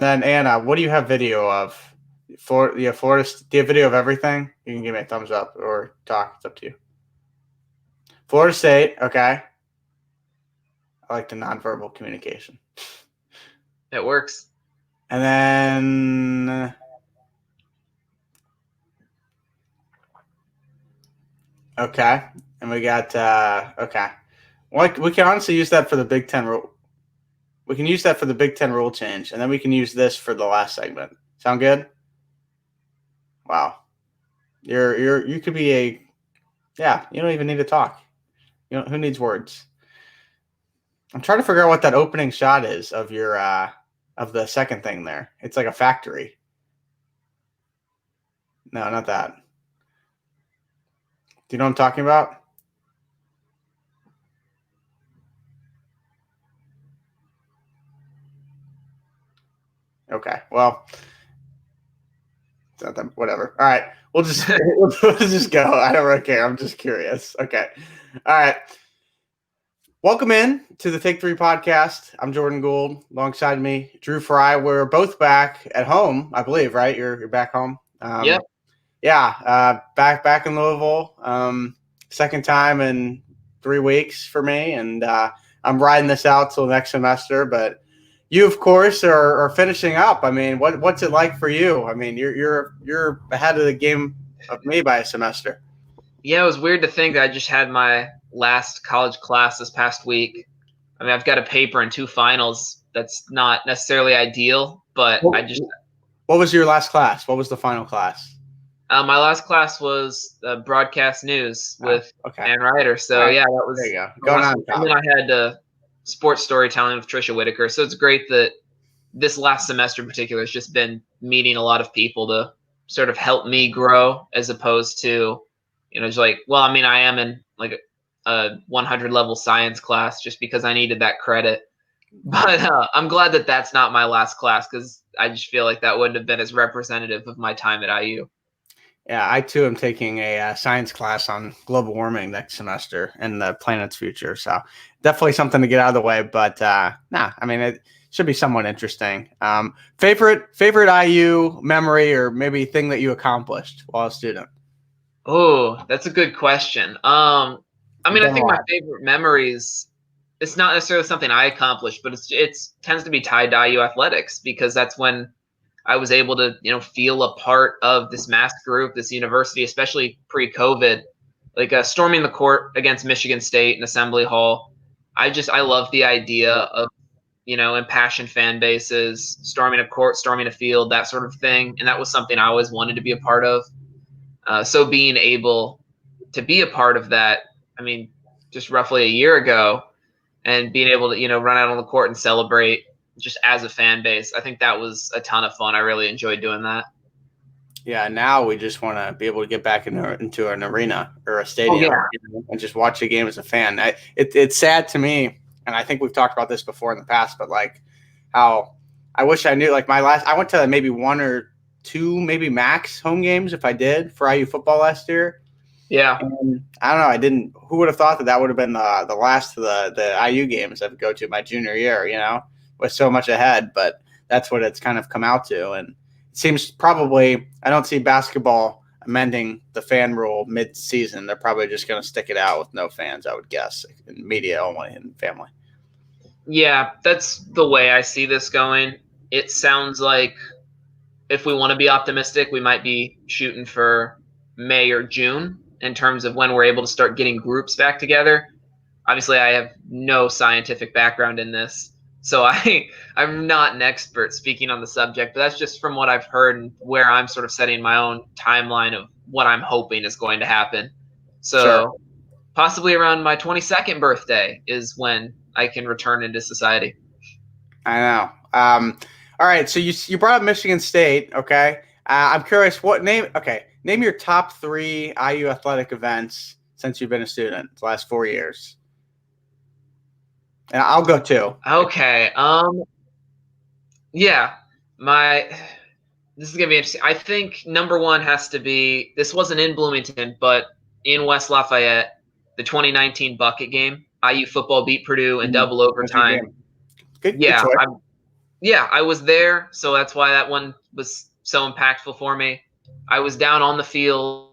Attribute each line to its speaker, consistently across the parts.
Speaker 1: Then Anna, what do you have video of? Florida. Do you have video of everything? You can give me a thumbs up or talk. It's up to you. Florida State. Okay. I like the nonverbal communication.
Speaker 2: It works.
Speaker 1: And then okay, and we got okay. Well, we can honestly use that for the Big Ten rule. We can use that for the Big Ten rule change, and then we can use this for the last segment. Sound good? Wow, you could be a yeah. You don't even need to talk. You know who needs words? I'm trying to figure out what that opening shot is of your of the second thing there. It's like a factory. No, not that. Do you know what I'm talking about? Okay. Well, it's not that, whatever. All right. We'll just we'll just go. I don't really care. I'm just curious. Okay. All right. Welcome in to the Take 3 podcast. I'm Jordan Gould. Alongside me, Drew Frey. We're both back at home, I believe, right? You're back home.
Speaker 2: Yep.
Speaker 1: Yeah. Back in Louisville. Second time in 3 weeks for me, and I'm riding this out till next semester. But you, of course, are finishing up. I mean, what's it like for you? I mean, you're ahead of the game of me by a semester.
Speaker 2: Yeah, it was weird to think that I just had my last college class this past week. I mean, I've got a paper and 2 finals. That's not necessarily ideal, but
Speaker 1: What was your last class? What was the final class?
Speaker 2: My last class was broadcast news with Ann Ryder. So
Speaker 1: right.
Speaker 2: Yeah, that was
Speaker 1: there you go. Going on.
Speaker 2: And then I had sports storytelling with Trisha Whitaker. So it's great that this last semester in particular has just been meeting a lot of people to sort of help me grow, as opposed to, just like, well, I mean, I am in like a 100 level science class just because I needed that credit. But I'm glad that that's not my last class, because I just feel like that wouldn't have been as representative of my time at IU.
Speaker 1: Yeah, I too am taking a science class on global warming next semester and the planet's future. So definitely something to get out of the way. But I mean, it should be somewhat interesting. Favorite IU memory or maybe thing that you accomplished while a student?
Speaker 2: Oh, that's a good question. I mean, I think my favorite memories, it's not necessarily something I accomplished, but it's tends to be tied to IU athletics, because that's when I was able to, feel a part of this mass group, this university, especially pre-COVID, like storming the court against Michigan State in Assembly Hall. I love the idea of, impassioned fan bases, storming a court, storming a field, that sort of thing. And that was something I always wanted to be a part of. So being able to be a part of that, I mean, just roughly a year ago, and being able to, run out on the court and celebrate just as a fan base, I think that was a ton of fun. I really enjoyed doing that.
Speaker 1: Yeah, now we just want to be able to get back into an arena or a stadium and just watch a game as a fan. It's sad to me, and I think we've talked about this before in the past, but like how I wish I knew, like I went to maybe 1 or 2, maybe max home games if I did for IU football last year.
Speaker 2: Yeah.
Speaker 1: And I don't know. I didn't. Who would have thought that would have been the last of the IU games I would go to my junior year? With so much ahead, but that's what it's kind of come out to. And it seems probably I don't see basketball amending the fan rule mid-season. They're probably just going to stick it out with no fans, I would guess, in media only and family.
Speaker 2: Yeah, that's the way I see this going. It sounds like if we want to be optimistic, we might be shooting for May or June in terms of when we're able to start getting groups back together. Obviously, I have no scientific background in this, so I'm not an expert speaking on the subject, but that's just from what I've heard and where I'm sort of setting my own timeline of what I'm hoping is going to happen. So Possibly around my 22nd birthday is when I can return into society.
Speaker 1: I know. All right, so you brought up Michigan State, okay? I'm curious, name your top 3 IU athletic events since you've been a student the last 4 years. And I'll go 2.
Speaker 2: Okay. Yeah. This is gonna be interesting. I think number 1 has to be, this wasn't in Bloomington, but in West Lafayette, the 2019 bucket game. IU football beat Purdue in double overtime.
Speaker 1: Good
Speaker 2: Yeah,
Speaker 1: choice.
Speaker 2: Yeah, I was there, so that's why that one was so impactful for me. I was down on the field.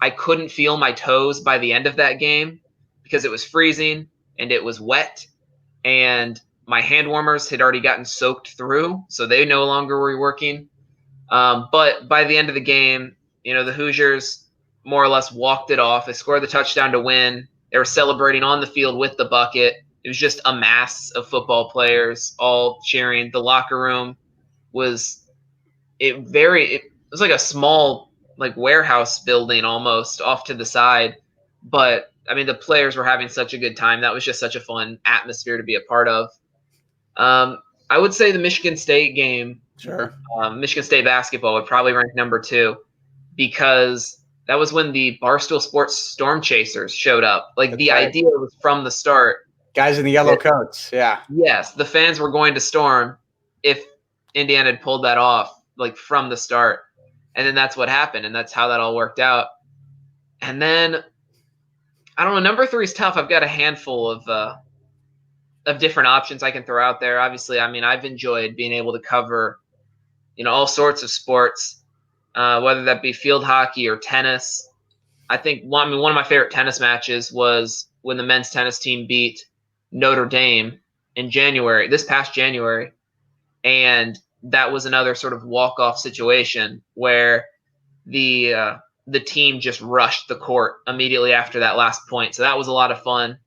Speaker 2: I couldn't feel my toes by the end of that game because it was freezing and it was wet, and my hand warmers had already gotten soaked through, so they no longer were working. But by the end of the game, the Hoosiers more or less walked it off. They scored the touchdown to win. They were celebrating on the field with the bucket. It was just a mass of football players all cheering. The locker room was it was like a small like warehouse building almost off to the side. But I mean, the players were having such a good time. That was just such a fun atmosphere to be a part of. I would say the Michigan State game,
Speaker 1: Sure.
Speaker 2: Michigan State basketball would probably rank number 2 because that was when the Barstool Sports Storm Chasers showed up. Like the idea was from the start.
Speaker 1: Guys in the yellow coats, yeah.
Speaker 2: Yes, the fans were going to storm if Indiana had pulled that off, like from the start. And then that's what happened, and that's how that all worked out. And then I don't know, number 3 is tough. I've got a handful of different options I can throw out there. Obviously, I mean, I've enjoyed being able to cover, all sorts of sports, whether that be field hockey or tennis. I think one of my favorite tennis matches was when the men's tennis team beat Notre Dame in January, this past January. And that was another sort of walk-off situation where the team just rushed the court immediately after that last point. So that was a lot of fun.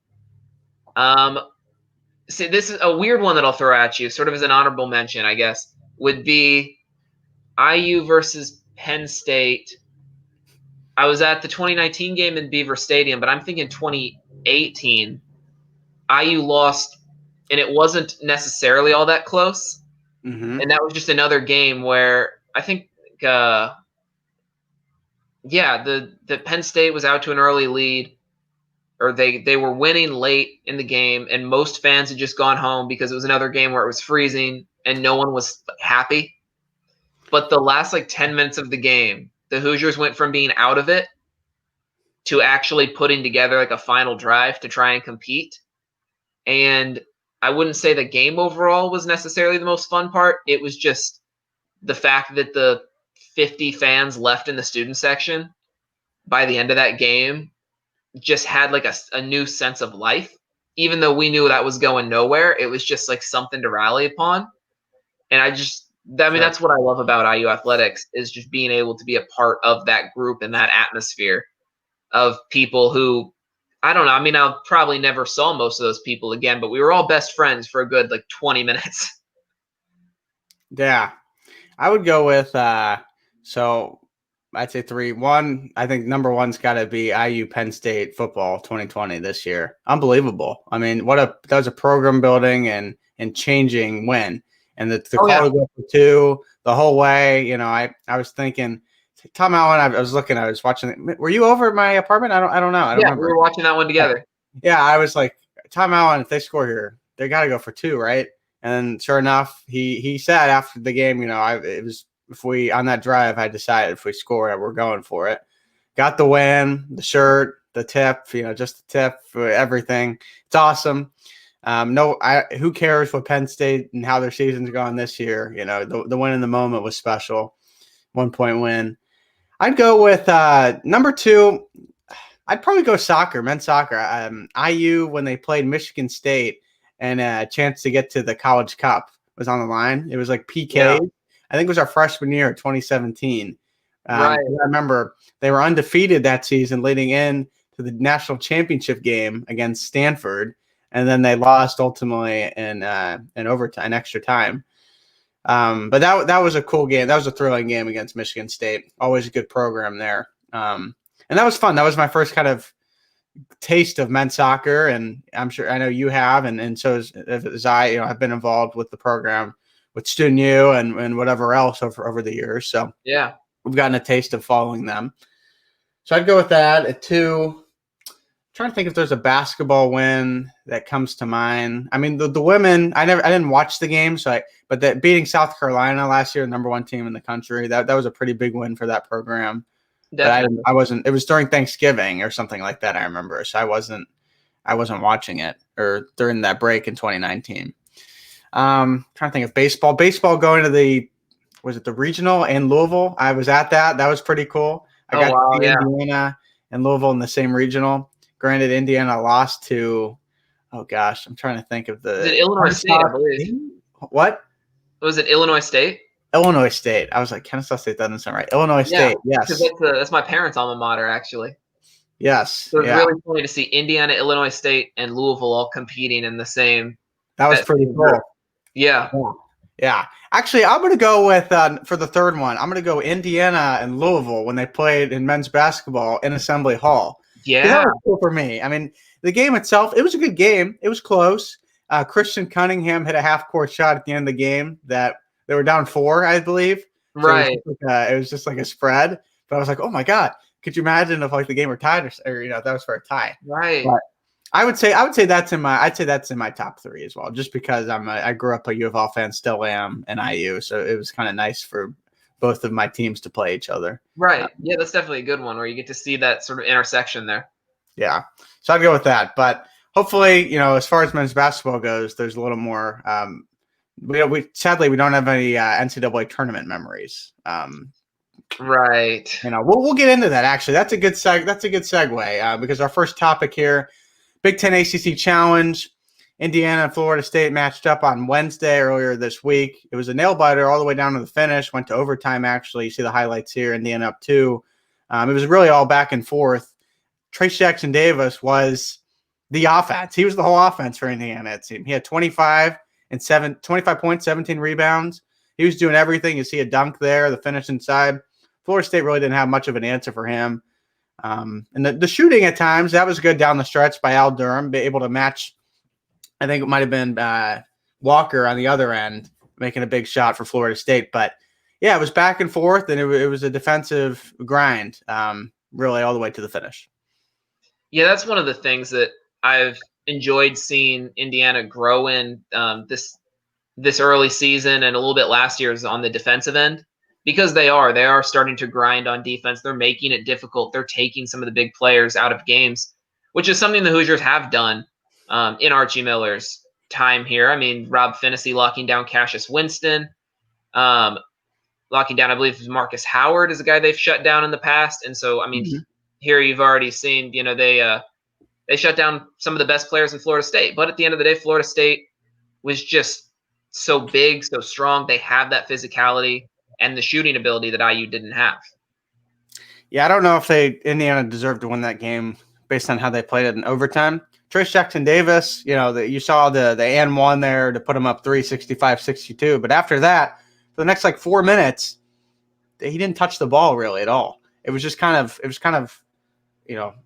Speaker 2: See, this is a weird one that I'll throw at you, sort of as an honorable mention, I guess, would be IU versus Penn State. I was at the 2019 game in Beaver Stadium, but I'm thinking 2018. IU lost, and it wasn't necessarily all that close.
Speaker 1: Mm-hmm.
Speaker 2: And that was just another game where I think, the Penn State was out to an early lead, or they were winning late in the game, and most fans had just gone home because it was another game where it was freezing and no one was happy. But the last 10 minutes of the game, the Hoosiers went from being out of it to actually putting together a final drive to try and compete. And I wouldn't say the game overall was necessarily the most fun part. It was just the fact that the 50 fans left in the student section by the end of that game just had a new sense of life. Even though we knew that was going nowhere, it was just something to rally upon. And that's what I love about IU athletics, is just being able to be a part of that group and that atmosphere of people who, I don't know. I mean, I'll probably never saw most of those people again, but we were all best friends for a good 20 minutes.
Speaker 1: Yeah, I would go with so I'd say 3. 1, I think number 1's got to be IU Penn State football 2020 this year. Unbelievable. I mean, that was a program building and changing win. And the call to go for 2 the whole way. I was thinking, Tom Allen. I was watching. Were you over at my apartment? I don't know. I don't remember.
Speaker 2: We were watching that one together.
Speaker 1: Yeah, I was like, Tom Allen, if they score here, they got to go for 2, right? And sure enough, he said after the game, it was, if we on that drive, I decided if we score it, we're going for it. Got the win, the shirt, the tip, just the tip, everything. It's awesome. Who cares what Penn State and how their season's gone this year? The win in the moment was special. 1-point win. I'd go with number 2. I'd probably go soccer, men's soccer. IU, when they played Michigan State and a chance to get to the College Cup was on the line. It was PK. Yeah. I think it was our freshman year, 2017. Right. I remember they were undefeated that season leading in to the national championship game against Stanford. And then they lost ultimately in overtime, extra time. But that was a cool game. That was a thrilling game against Michigan State. Always a good program there. And that was fun. That was my first kind of taste of men's soccer, and I know you have, and so as I, have been involved with the program with Student U and whatever else over the years. So
Speaker 2: yeah,
Speaker 1: we've gotten a taste of following them. So I'd go with that at 2. Trying to think if there's a basketball win that comes to mind. I mean, the women, I didn't watch the game, but that beating South Carolina last year, the number 1 team in the country, that was a pretty big win for that program. Definitely. But I wasn't. It was during Thanksgiving or something like that, I remember. So I wasn't watching it, or during that break in 2019. Trying to think of baseball. Baseball going to the regional in Louisville? I was at that. That was pretty cool. I got to see Indiana and Louisville in the same regional. Granted, Indiana lost to, oh gosh, I'm trying to think of
Speaker 2: Was it Illinois State, I believe?
Speaker 1: What?
Speaker 2: Was it Illinois State?
Speaker 1: Illinois State. I was like, Kennesaw State doesn't sound right. Illinois State, yes.
Speaker 2: That's my parents' alma mater, actually.
Speaker 1: Yes.
Speaker 2: So it was really funny to see Indiana, Illinois State, and Louisville all competing in the same.
Speaker 1: That was pretty cool.
Speaker 2: Yeah.
Speaker 1: Actually, I'm going to go with, for the third one, I'm going to go Indiana and Louisville when they played in men's basketball in Assembly Hall.
Speaker 2: Yeah.
Speaker 1: That was cool for me. I mean, the game itself, it was a good game. It was close. Christian Cunningham hit a half-court shot at the end of the game that they were down 4, I believe.
Speaker 2: Right.
Speaker 1: So it was just like a spread. But I was like, oh, my God. Could you imagine if like the game were tied or that was for a tie?
Speaker 2: Right.
Speaker 1: But I would say that's in my top 3 as well, just because I grew up a U of L fan, still am, and IU, so it was kind of nice for both of my teams to play each other.
Speaker 2: Right. Yeah, that's definitely a good one where you get to see that sort of intersection there.
Speaker 1: Yeah. So I'd go with that. But hopefully, as far as men's basketball goes, there's a little more. Sadly we don't have any NCAA tournament memories.
Speaker 2: Right.
Speaker 1: We'll get into that. Actually, that's a good segue because our first topic here, Big Ten ACC Challenge, Indiana and Florida State matched up on Wednesday earlier this week. It was a nail biter all the way down to the finish. Went to overtime. Actually, you see the highlights here. Indiana up 2. It was really all back and forth. Trace Jackson Davis was the offense. He was the whole offense for Indiana. It seemed he had 25 points, 17 rebounds. He was doing everything. You see a dunk there, the finish inside. Florida State really didn't have much of an answer for him. And the shooting at times, that was good down the stretch by Al Durham, be able to match. I think it might have been Walker on the other end making a big shot for Florida State. But, yeah, it was back and forth, and it was a defensive grind really all the way to the finish.
Speaker 2: Yeah, that's one of the things that I've enjoyed seeing Indiana grow in this early season and a little bit last year's on the defensive end. Because they are starting to grind on defense. They're making it difficult. They're taking some of the big players out of games, which is something the Hoosiers have done in Archie Miller's time here. I mean, Rob Finney locking down Cassius Winston, locking down, I believe, Marcus Howard is a guy they've shut down in the past. And so, I mean, here you've already seen, they shut down some of the best players in Florida State. But at the end of the day, Florida State was just so big, so strong. They have that physicality and the shooting ability that IU didn't have.
Speaker 1: Yeah, I don't know if Indiana deserved to win that game based on how they played it in overtime. Trace Jackson Davis, you saw the and one there to put him up 65-62. But after that, for the next 4 minutes, he didn't touch the ball really at all. It was just kind of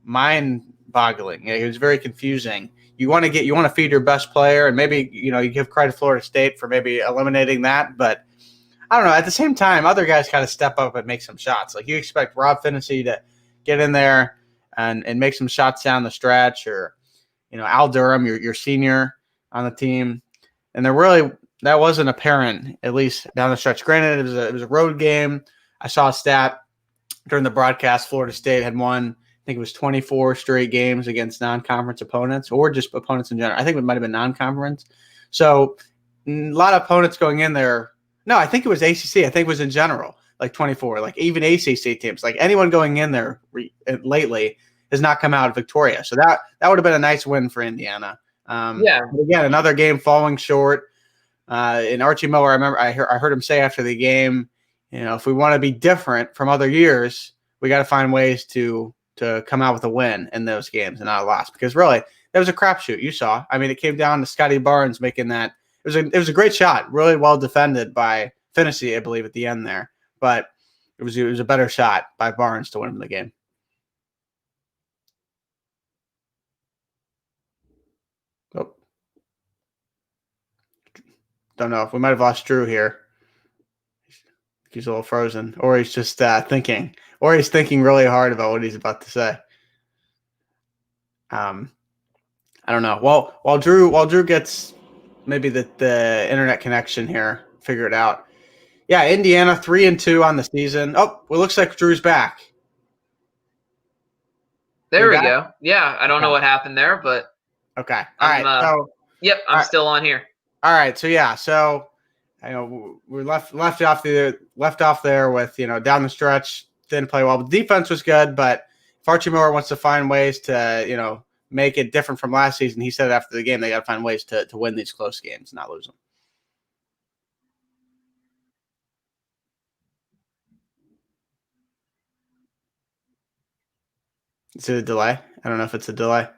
Speaker 1: mind-boggling. It was very confusing. You want to feed your best player, and maybe you give credit to Florida State for maybe eliminating that, but I don't know. At the same time, other guys kind of step up and make some shots. Like you expect Rob Finney to get in there and make some shots down the stretch, or Al Durham, your senior on the team, and that wasn't apparent, at least down the stretch. Granted, it was a road game. I saw a stat during the broadcast. Florida State had won, I think it was 24 straight games against non-conference opponents, or just opponents in general. I think it might have been non-conference. So a lot of opponents going in there. No, I think it was ACC. I think it was in general, 24. Even ACC teams, anyone going in there lately has not come out victorious. So that would have been a nice win for Indiana. But again, another game falling short. In Archie Miller, I heard him say after the game, if we want to be different from other years, we got to find ways to come out with a win in those games and not a loss. Because really, that was a crapshoot. You saw. I mean, it came down to Scotty Barnes making that. It was a great shot, really well defended by Finney, I believe, at the end there. But it was a better shot by Barnes to win the game. Oh. Don't know. We might have lost Drew here. He's a little frozen, or he's just thinking, or he's thinking really hard about what he's about to say. I don't know. While Drew gets maybe the internet connection here figured out. Yeah, Indiana 3-2 on the season. Oh, well, looks like Drew's back.
Speaker 2: There we go. Yeah, I don't know what happened there, but
Speaker 1: okay. All right.
Speaker 2: Yep, I'm still on here.
Speaker 1: All right. So yeah. So I know we left off there with down the stretch didn't play well. But defense was good, but if Archie Miller wants to find ways to make it different from last season, he said after the game they got to find ways to win these close games, not lose them. Is it a delay? I don't know if it's a delay.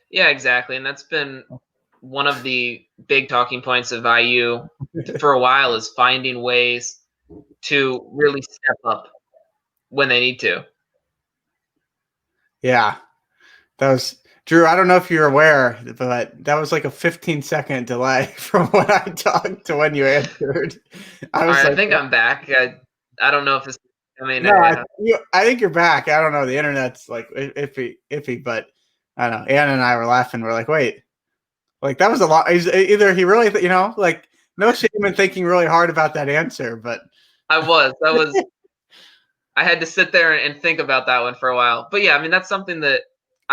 Speaker 2: Yeah, exactly. And that's been one of the big talking points of IU for a while is finding ways to really step up when they need to.
Speaker 1: Yeah. That was Drew. I don't know if you're aware, but that was like a 15-second delay from when I talked to when you answered.
Speaker 2: I think I'm back. I don't know if this.
Speaker 1: No, I think you're back. I don't know. The internet's like iffy, but I don't know. Anna and I were laughing. We're like, wait, like that was a lot. Either he really, like no shame in thinking really hard about that answer, but
Speaker 2: I was. I had to sit there and think about that one for a while. But yeah, I mean, that's something that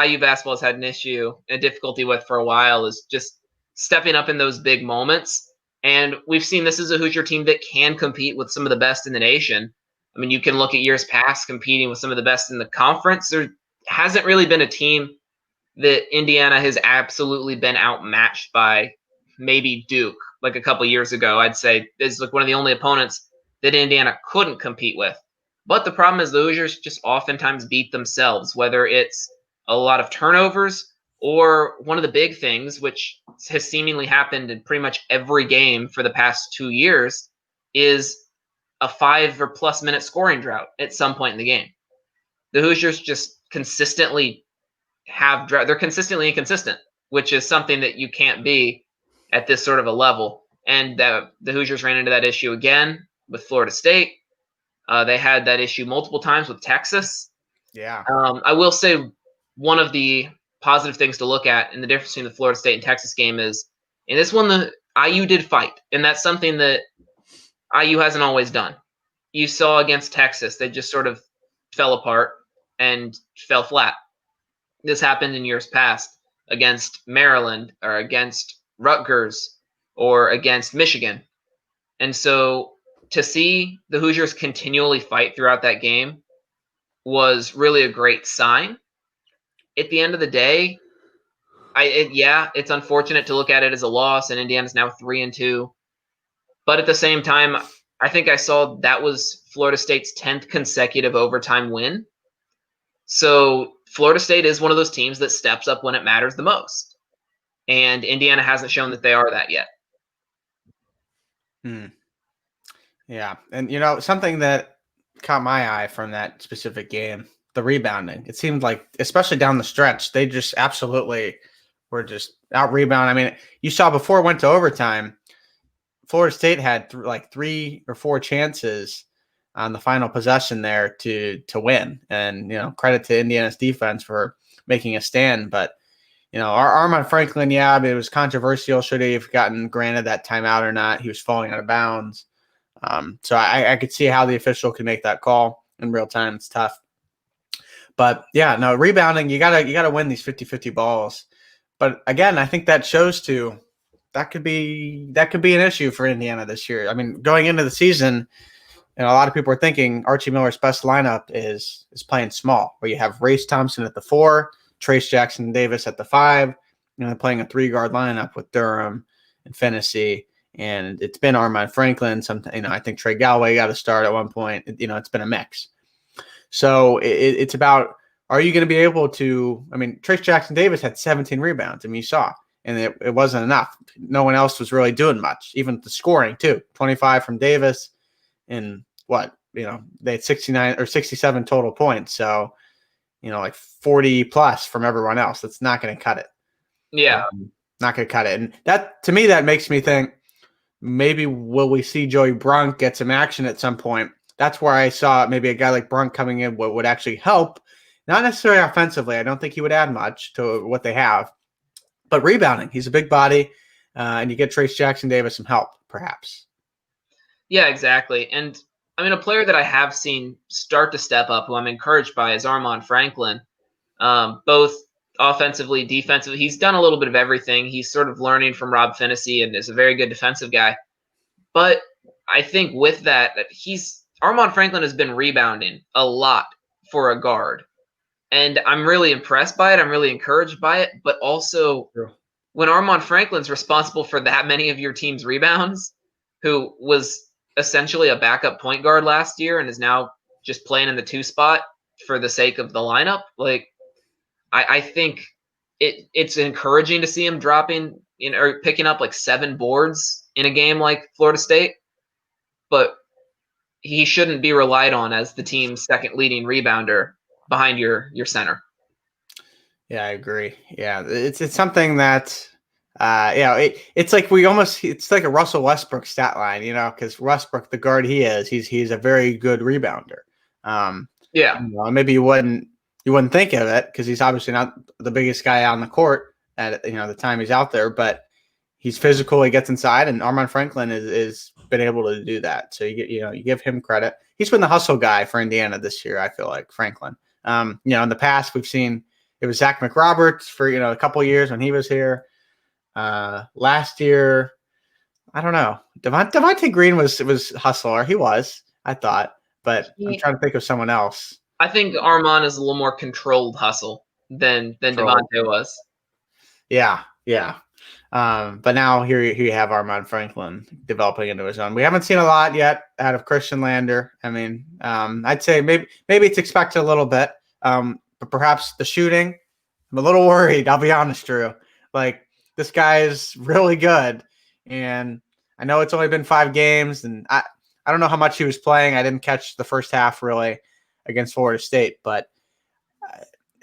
Speaker 2: IU basketball has had an issue and difficulty with for a while is just stepping up in those big moments. And we've seen this is a Hoosier team that can compete with some of the best in the nation. I mean, you can look at years past competing with some of the best in the conference. There hasn't really been a team that Indiana has absolutely been outmatched by. Maybe Duke, like a couple years ago, I'd say is like one of the only opponents that Indiana couldn't compete with. But the problem is the Hoosiers just oftentimes beat themselves, whether it's a lot of turnovers or one of the big things, which has seemingly happened in pretty much every game for the past 2 years, is a 5 or plus minute scoring drought at some point in the game. The Hoosiers just consistently they're consistently inconsistent, which is something that you can't be at this sort of a level. And the Hoosiers ran into that issue again with Florida State. They had that issue multiple times with Texas.
Speaker 1: yeah.
Speaker 2: I will say one of the positive things to look at in the difference between the Florida State and Texas game is in this one, the IU did fight. And that's something that IU hasn't always done. You saw against Texas, they just sort of fell apart and fell flat. This happened in years past against Maryland or against Rutgers or against Michigan. And so to see the Hoosiers continually fight throughout that game was really a great sign. At the end of the day, it's unfortunate to look at it as a loss, and Indiana's now 3-2. But at the same time, I think I saw that was Florida State's 10th consecutive overtime win. So Florida State is one of those teams that steps up when it matters the most. And Indiana hasn't shown that they are that yet.
Speaker 1: Yeah. And, something that caught my eye from that specific game, the rebounding. It seemed like, especially down the stretch, they just absolutely were just out rebound. I mean, you saw before it went to overtime, Florida State had 3 or 4 chances on the final possession there to win. And, credit to Indiana's defense for making a stand. But, our Armand Franklin, it was controversial. Should he have gotten granted that timeout or not? He was falling out of bounds. So I could see how the official can make that call in real time. It's tough. But yeah, no, rebounding, you gotta win these 50-50 balls. But again, I think that shows too that could be an issue for Indiana this year. I mean, going into the season, a lot of people are thinking Archie Miller's best lineup is playing small, where you have Race Thompson at the 4, Trace Jackson Davis at the 5, playing a 3-guard lineup with Durham and Fennessy, and it's been Armand Franklin. I think Trey Galloway got to start at one point. It's been a mix. So it's about, are you going to be able to? I mean, Trace Jackson Davis had 17 rebounds. I mean, you saw. And it wasn't enough. No one else was really doing much, even the scoring too. 25 from Davis, and they had 69 or 67 total points. So, like 40 plus from everyone else. That's not going to cut it.
Speaker 2: Yeah,
Speaker 1: not going to cut it. And that, to me, that makes me think maybe will we see Joey Brunk get some action at some point? That's where I saw maybe a guy like Brunk coming in would actually help. Not necessarily offensively. I don't think he would add much to what they have. But rebounding, he's a big body, and you get Trace Jackson Davis some help, perhaps.
Speaker 2: Yeah, exactly. And I mean, a player that I have seen start to step up, who I'm encouraged by, is Armand Franklin. Both offensively, defensively. He's done a little bit of everything. He's sort of learning from Rob Finney and is a very good defensive guy. But I think with that Armand Franklin has been rebounding a lot for a guard. And I'm really impressed by it. I'm really encouraged by it. But also, when Armand Franklin's responsible for that many of your team's rebounds, who was essentially a backup point guard last year and is now just playing in the 2 spot for the sake of the lineup, like I think it's encouraging to see him dropping or picking up like 7 boards in a game like Florida State, but he shouldn't be relied on as the team's second leading rebounder behind your center.
Speaker 1: Yeah, I agree. Yeah, it's something that, it's like it's like a Russell Westbrook stat line, because Westbrook, the guard he's a very good rebounder. Maybe you wouldn't think of it because he's obviously not the biggest guy on the court at the time he's out there, but he's physical. He gets inside, and Armand Franklin is been able to do that. So you give him credit. He's been the hustle guy for Indiana this year. I feel like Franklin. In the past we've seen it was Zach McRoberts for a couple of years when he was here. Last year, I don't know. Devontae Green was hustler. He was, I thought, but I'm trying to think of someone else.
Speaker 2: I think Armand is a little more controlled hustle than Devontae was.
Speaker 1: Yeah. But now here you have Armand Franklin developing into his own. We haven't seen a lot yet out of Christian Lander. I mean, I'd say maybe it's expected a little bit, but perhaps the shooting. I'm a little worried. I'll be honest, Drew. Like, this guy is really good, and I know it's only been 5 games, and I don't know how much he was playing. I didn't catch the first half really against Florida State, but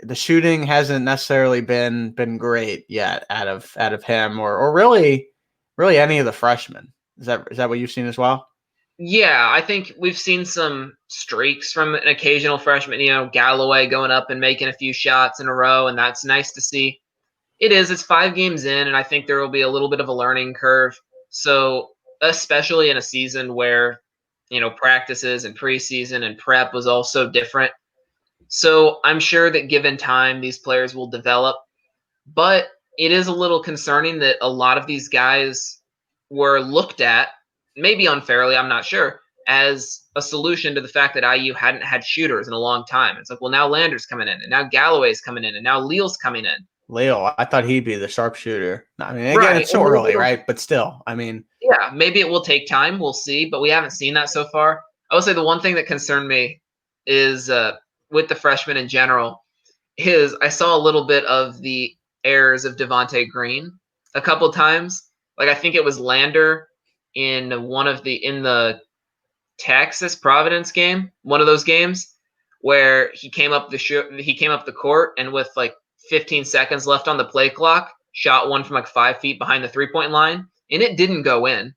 Speaker 1: the shooting hasn't necessarily been great yet out of him or really any of the freshmen. Is that what you've seen as well?
Speaker 2: Yeah, I think we've seen some streaks from an occasional freshman, Galloway going up and making a few shots in a row, and that's nice to see. It's 5 games in, and I think there will be a little bit of a learning curve. So, especially in a season where, practices and preseason and prep was all so different. So, I'm sure that given time, these players will develop. But it is a little concerning that a lot of these guys were looked at, maybe unfairly, I'm not sure, as a solution to the fact that IU hadn't had shooters in a long time. It's like, well, now Lander's coming in, and now Galloway's coming in, and now Leal's coming in.
Speaker 1: Leo, I thought he'd be the sharpshooter. I mean, again, It's so early, right? But still, I mean.
Speaker 2: Yeah, maybe it will take time. We'll see, but we haven't seen that so far. I would say the one thing that concerned me is with the freshmen in general is I saw a little bit of the errors of Devontae Green a couple times. Like, I think it was Lander in the Texas Providence game, one of those games where he came up the court and with like 15 seconds left on the play clock, shot one from like 5 feet behind the 3-point line, and it didn't go in.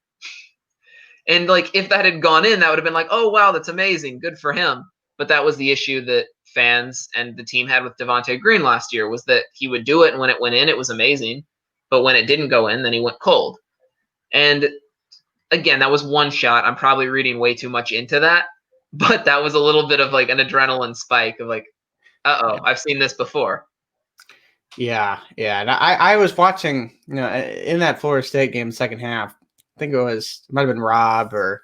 Speaker 2: And like, if that had gone in, that would have been like, oh wow, that's amazing, good for him. But that was the issue that fans and the team had with Devontae Green last year, was that he would do it, and when it went in, it was amazing. But when it didn't go in, then he went cold. And again, that was one shot. I'm probably reading way too much into that, but that was a little bit of like an adrenaline spike of like, I've seen this before.
Speaker 1: Yeah. And I was watching, in that Florida State game, second half. I think it might have been Rob, or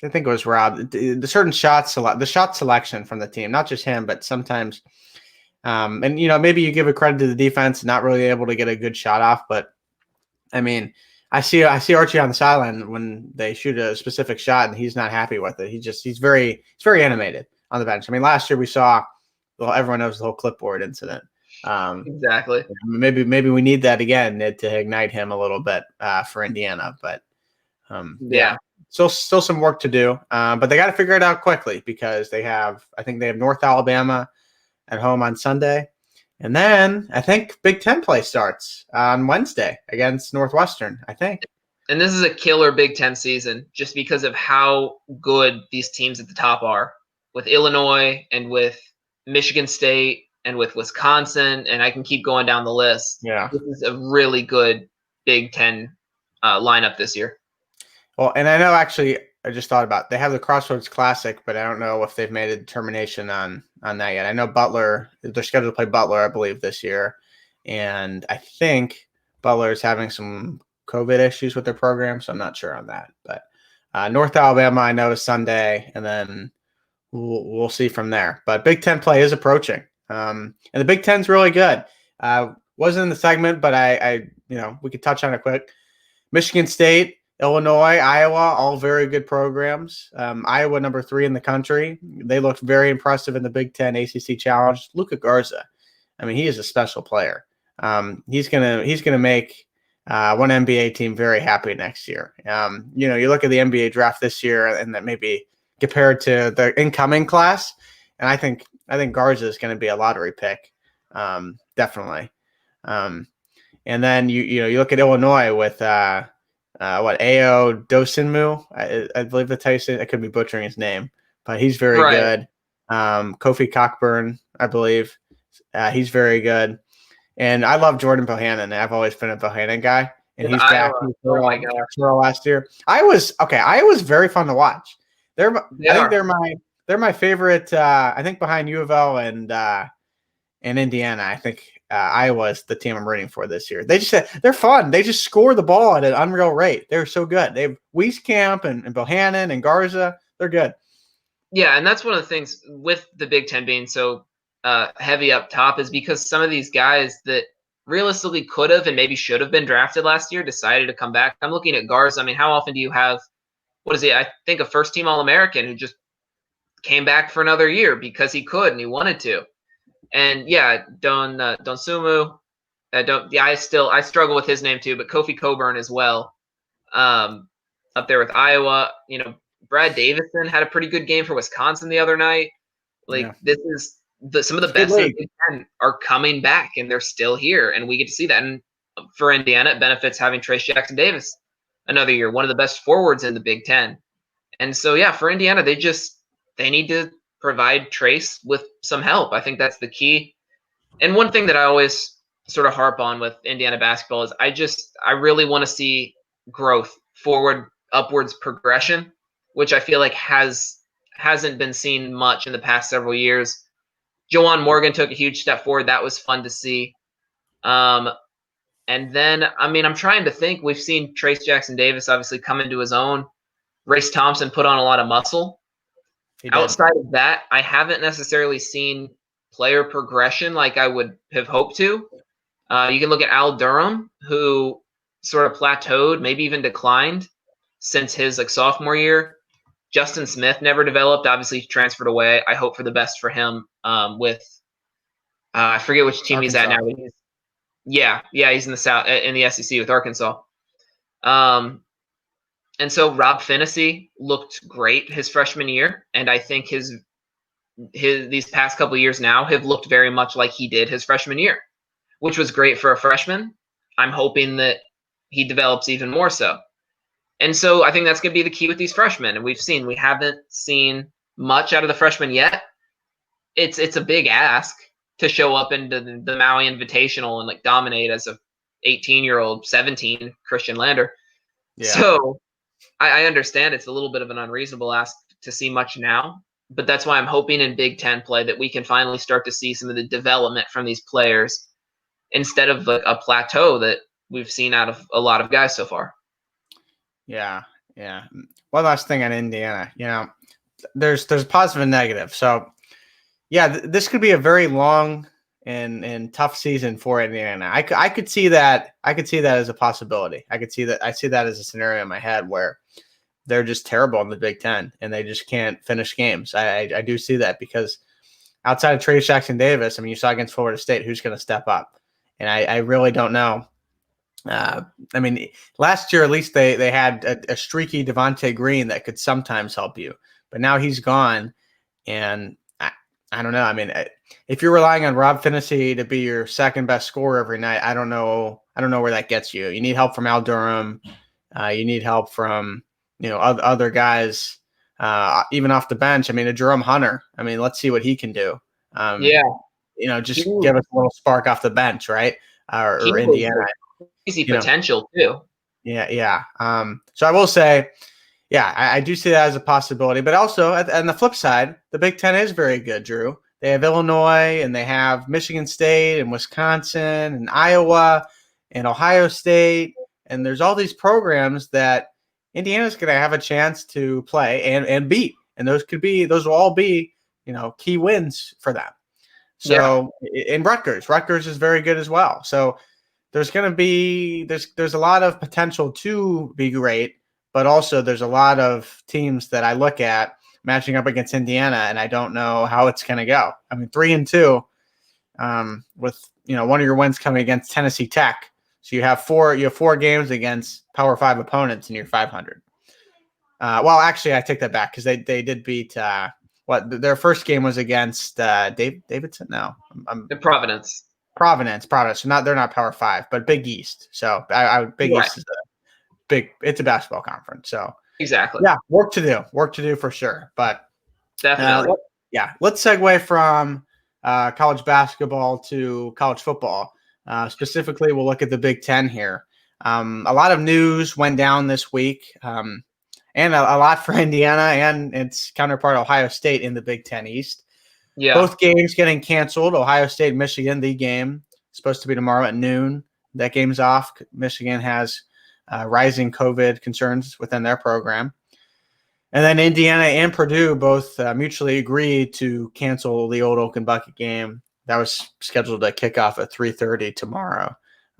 Speaker 1: I think it was Rob. The certain the shot selection from the team, not just him, but sometimes, and maybe you give a credit to the defense, not really able to get a good shot off. But I mean, I see Archie on the sideline when they shoot a specific shot and he's not happy with it. He's very animated on the bench. I mean, last year we saw, well, everyone knows the whole clipboard incident.
Speaker 2: Exactly.
Speaker 1: Maybe we need that again to ignite him a little bit for Indiana, but yeah. Still some work to do, but they got to figure it out quickly because I think they have North Alabama at home on Sunday, and then I think Big Ten play starts on Wednesday against Northwestern, I think.
Speaker 2: And this is a killer Big Ten season just because of how good these teams at the top are, with Illinois and with Michigan State and with Wisconsin, and I can keep going down the list.
Speaker 1: Yeah.
Speaker 2: This is a really good Big Ten lineup this year.
Speaker 1: Well, and I know actually I just thought about. They have the Crossroads Classic, but I don't know if they've made a determination on that yet. I know Butler. They're scheduled to play Butler, I believe, this year, and I think Butler is having some COVID issues with their program, so I'm not sure on that. But North Alabama, I know, is Sunday, and then we'll see from there. But Big Ten play is approaching, and the Big Ten's really good. Wasn't in the segment, but I we could touch on it quick. Michigan State, Illinois, Iowa, all very good programs. Iowa, number 3 in the country. They looked very impressive in the Big Ten ACC Challenge. Luka Garza, I mean, he is a special player. He's gonna make one NBA team very happy next year. You look at the NBA draft this year, and that maybe compared to the incoming class, and I think Garza is going to be a lottery pick, definitely. And then you look at Illinois with Ao Dosunmu. I believe that's how you say it. I could be butchering his name, but he's very good. Kofi Cockburn, I believe, he's very good. And I love Jordan Bohannon. I've always been a Bohannon guy, and he's back last year. Iowa's very fun to watch. I think they're my favorite. I think behind U of L and Indiana, I think Iowa is the team I'm rooting for this year. They're fun. They just score the ball at an unreal rate. They're so good. They have Wieskamp and Bohannon and Garza. They're good.
Speaker 2: Yeah, and that's one of the things with the Big Ten being so heavy up top is because some of these guys that realistically could have and maybe should have been drafted last year decided to come back. I'm looking at Garza. I mean, how often do you have, what is he? I think a first-team All-American who just came back for another year because he could and he wanted to. And yeah, Dosunmu. I struggle with his name too, but Kofi Cockburn as well. Up there with Iowa, Brad Davison had a pretty good game for Wisconsin the other night. This is some of the best in the Big Ten are coming back and they're still here, and we get to see that. And for Indiana, it benefits having Trace Jackson Davis another year, one of the best forwards in the Big Ten. And so, yeah, for Indiana, they need to provide Trace with some help. I think that's the key. And one thing that I always sort of harp on with Indiana basketball is I really want to see growth, forward, upwards progression, which I feel like hasn't been seen much in the past several years. Jawan Morgan took a huge step forward. That was fun to see. And then, I'm trying to think. We've seen Trace Jackson Davis obviously come into his own. Race Thompson put on a lot of muscle. Outside of that, I haven't necessarily seen player progression like I would have hoped to. You can look at Al Durham, who sort of plateaued, maybe even declined since his sophomore year. Justin Smith never developed. Obviously, he transferred away. I hope for the best for him. I forget which team Arkansas. He's at now. He's in the South in the SEC with Arkansas. And so Rob Finney looked great his freshman year, and I think his these past couple of years now have looked very much like he did his freshman year, which was great for a freshman. I'm hoping that he develops even more so. And so I think that's going to be the key with these freshmen. And we haven't seen much out of the freshmen yet. It's a big ask to show up into the Maui Invitational and dominate as a 18-year-old, 17 Christian Lander. Yeah. So I understand it's a little bit of an unreasonable ask to see much now, but that's why I'm hoping in Big Ten play that we can finally start to see some of the development from these players instead of a plateau that we've seen out of a lot of guys so far.
Speaker 1: Yeah. One last thing on Indiana, there's positive and negative. So, yeah, this could be a very long and tough season for Indiana. I could see that. I could see that as a possibility. I see that as a scenario in my head where they're just terrible in the Big Ten and they just can't finish games. I do see that because outside of Trace Jackson Davis, you saw against Florida State who's going to step up, and I really don't know. Last year at least they had a streaky Devontae Green that could sometimes help you, but now he's gone, and I don't know. If you're relying on Rob Finney to be your second best scorer every night, I don't know where that gets you. You need help from Al Durham. You need help from other guys, even off the bench. A Jerome Hunter. Let's see what he can do. Just give us a little spark off the bench, right? Or Indiana.
Speaker 2: Easy potential too.
Speaker 1: Yeah. So I will say, Yeah, I do see that as a possibility. But also, on the flip side, the Big Ten is very good, Drew. They have Illinois, and they have Michigan State, and Wisconsin, and Iowa, and Ohio State. And there's all these programs that Indiana's going to have a chance to play and beat. And those will all be, key wins for them. So, and Rutgers is very good as well. So there's going to be, there's a lot of potential to be great. But also, there's a lot of teams that I look at matching up against Indiana, and I don't know how it's going to go. I mean, 3-2, with one of your wins coming against Tennessee Tech. So you have four games against Power 5 opponents, and you're 500. Well, actually, I take that back because they did beat their first game was against Davidson. No,
Speaker 2: the Providence.
Speaker 1: Providence. So they're not Power 5, but Big East. So Big East is it's a basketball conference. So
Speaker 2: exactly.
Speaker 1: Yeah, work to do for sure. But
Speaker 2: definitely.
Speaker 1: Let's segue from college basketball to college football. Specifically, we'll look at the Big Ten here. A lot of news went down this week, and a lot for Indiana and its counterpart Ohio State in the Big Ten East.
Speaker 2: Yeah.
Speaker 1: Both games getting canceled. Ohio State, Michigan, the game supposed to be tomorrow at noon. That game's off. Michigan has rising COVID concerns within their program. And then Indiana and Purdue both mutually agreed to cancel the Old Oak and Bucket game. That was scheduled to kick off at 3:30 tomorrow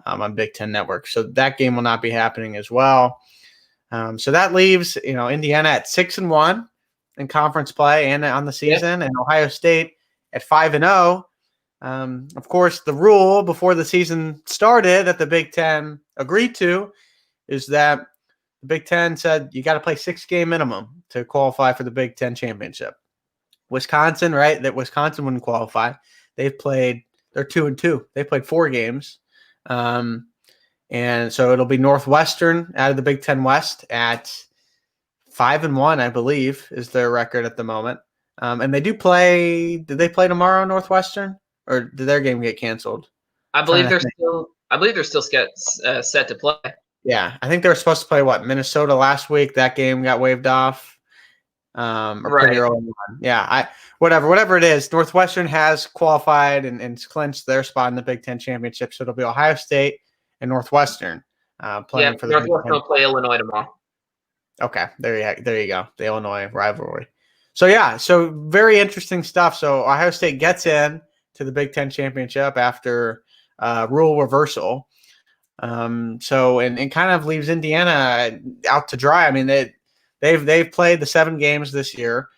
Speaker 1: on Big Ten Network. So that game will not be happening as well. So that leaves Indiana at 6-1 in conference play and on the season, and Ohio State at 5-0. Of course, the rule before the season started that the Big Ten agreed to is that the Big Ten said you got to play 6-game minimum to qualify for the Big Ten championship. Wisconsin, right? That Wisconsin wouldn't qualify. They're 2-2. They played 4 games. And so it'll be Northwestern out of the Big Ten West at 5-1, I believe, is their record at the moment. And they do play. Did they play tomorrow, Northwestern, or did their game get canceled?
Speaker 2: I believe they're still set to play.
Speaker 1: Yeah, I think they were supposed to play Minnesota last week. That game got waived off. Pretty early on. Yeah, whatever it is, Northwestern has qualified and clinched their spot in the Big Ten championship. So it'll be Ohio State and Northwestern playing for the
Speaker 2: Northwestern will play Illinois tomorrow.
Speaker 1: Okay, there you go. The Illinois rivalry. So very interesting stuff. So Ohio State gets in to the Big Ten championship after rule reversal. And kind of leaves Indiana out to dry. I mean, they've played the 7 games this year.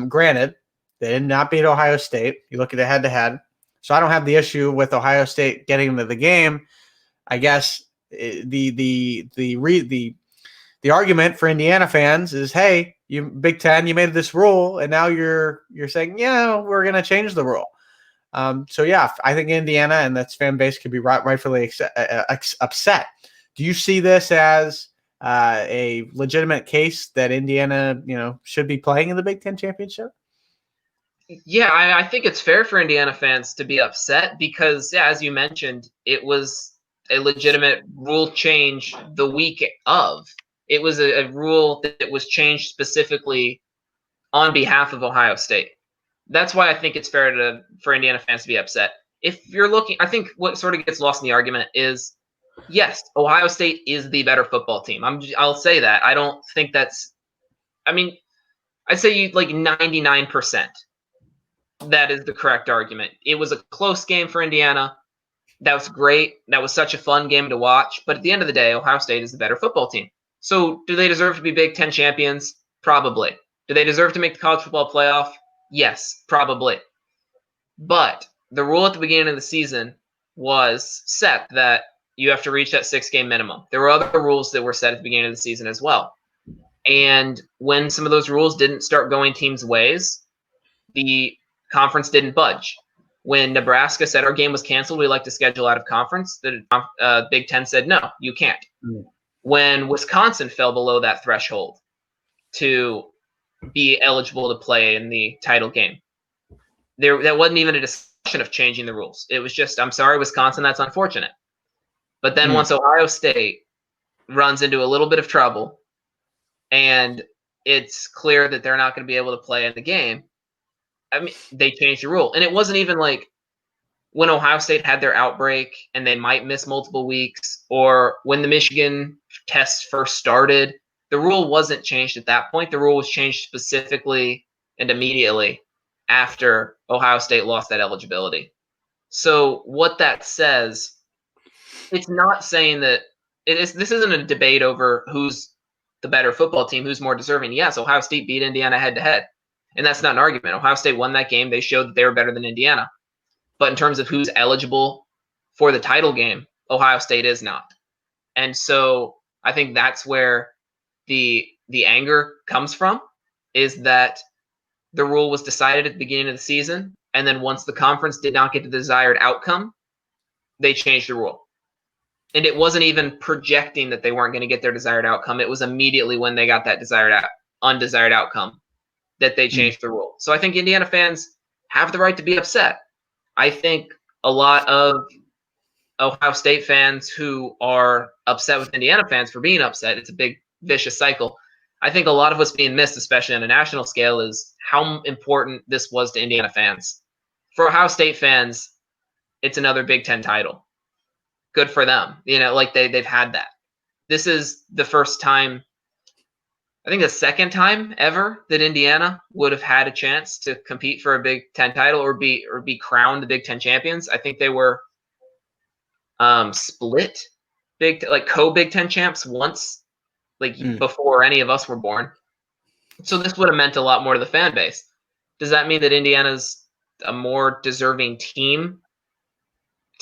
Speaker 1: Granted, they did not beat Ohio State. You look at it head to head. So I don't have the issue with Ohio State getting into the game. I guess the argument for Indiana fans is, hey, you Big Ten, you made this rule, and now you're saying, we're going to change the rule. I think Indiana and its fan base could be rightfully upset. Do you see this as a legitimate case that Indiana, should be playing in the Big Ten championship?
Speaker 2: Yeah, I think it's fair for Indiana fans to be upset because, as you mentioned, it was a legitimate rule change the week of. It was a rule that was changed specifically on behalf of Ohio State. That's why I think it's fair for Indiana fans to be upset. If you're looking, I think what sort of gets lost in the argument is, yes, Ohio State is the better football team. I'll say that. I don't think that's. I mean, I'd say 99%. That is the correct argument. It was a close game for Indiana. That was great. That was such a fun game to watch. But at the end of the day, Ohio State is the better football team. So do they deserve to be Big Ten champions? Probably. Do they deserve to make the college football playoff? Yes, probably. But the rule at the beginning of the season was set that you have to reach that 6-game minimum. There were other rules that were set at the beginning of the season as well. And when some of those rules didn't start going teams' ways, the conference didn't budge. When Nebraska said our game was canceled, we like to schedule out of conference, the Big Ten said, no, you can't. Mm. When Wisconsin fell below that threshold to be eligible to play in the title game, that wasn't even a discussion of changing the rules. It was just, I'm sorry, Wisconsin, that's unfortunate. But then once Ohio State runs into a little bit of trouble and it's clear that they're not going to be able to play in the game. I mean, they changed the rule. And it wasn't even like when Ohio State had their outbreak and they might miss multiple weeks, or when the Michigan tests first started. The rule wasn't changed at that point. The rule was changed specifically and immediately after Ohio State lost that eligibility. So what that says, it's not saying that this isn't a debate over who's the better football team, who's more deserving. Yes, Ohio State beat Indiana head-to-head, and that's not an argument. Ohio State won that game. They showed that they were better than Indiana. But in terms of who's eligible for the title game, Ohio State is not. And so I think that's where the anger comes from, is that the rule was decided at the beginning of the season, and then once the conference did not get the desired outcome, they changed the rule. And it wasn't even projecting that they weren't going to get their desired outcome. It was immediately when they got that undesired outcome that they changed the rule. So I think Indiana fans have the right to be upset. I think a lot of Ohio State fans who are upset with Indiana fans for being upset, it's a big vicious cycle. I think a lot of what's being missed, especially on a national scale, is how important this was to Indiana fans. For Ohio State fans, it's another Big Ten title. Good for them. Like they've had that. This is the first time, I think the second time ever, that Indiana would have had a chance to compete for a Big Ten title or be crowned the Big Ten champions. I think they were split co-Big Ten champs once, before any of us were born. So this would have meant a lot more to the fan base. Does that mean that Indiana's a more deserving team?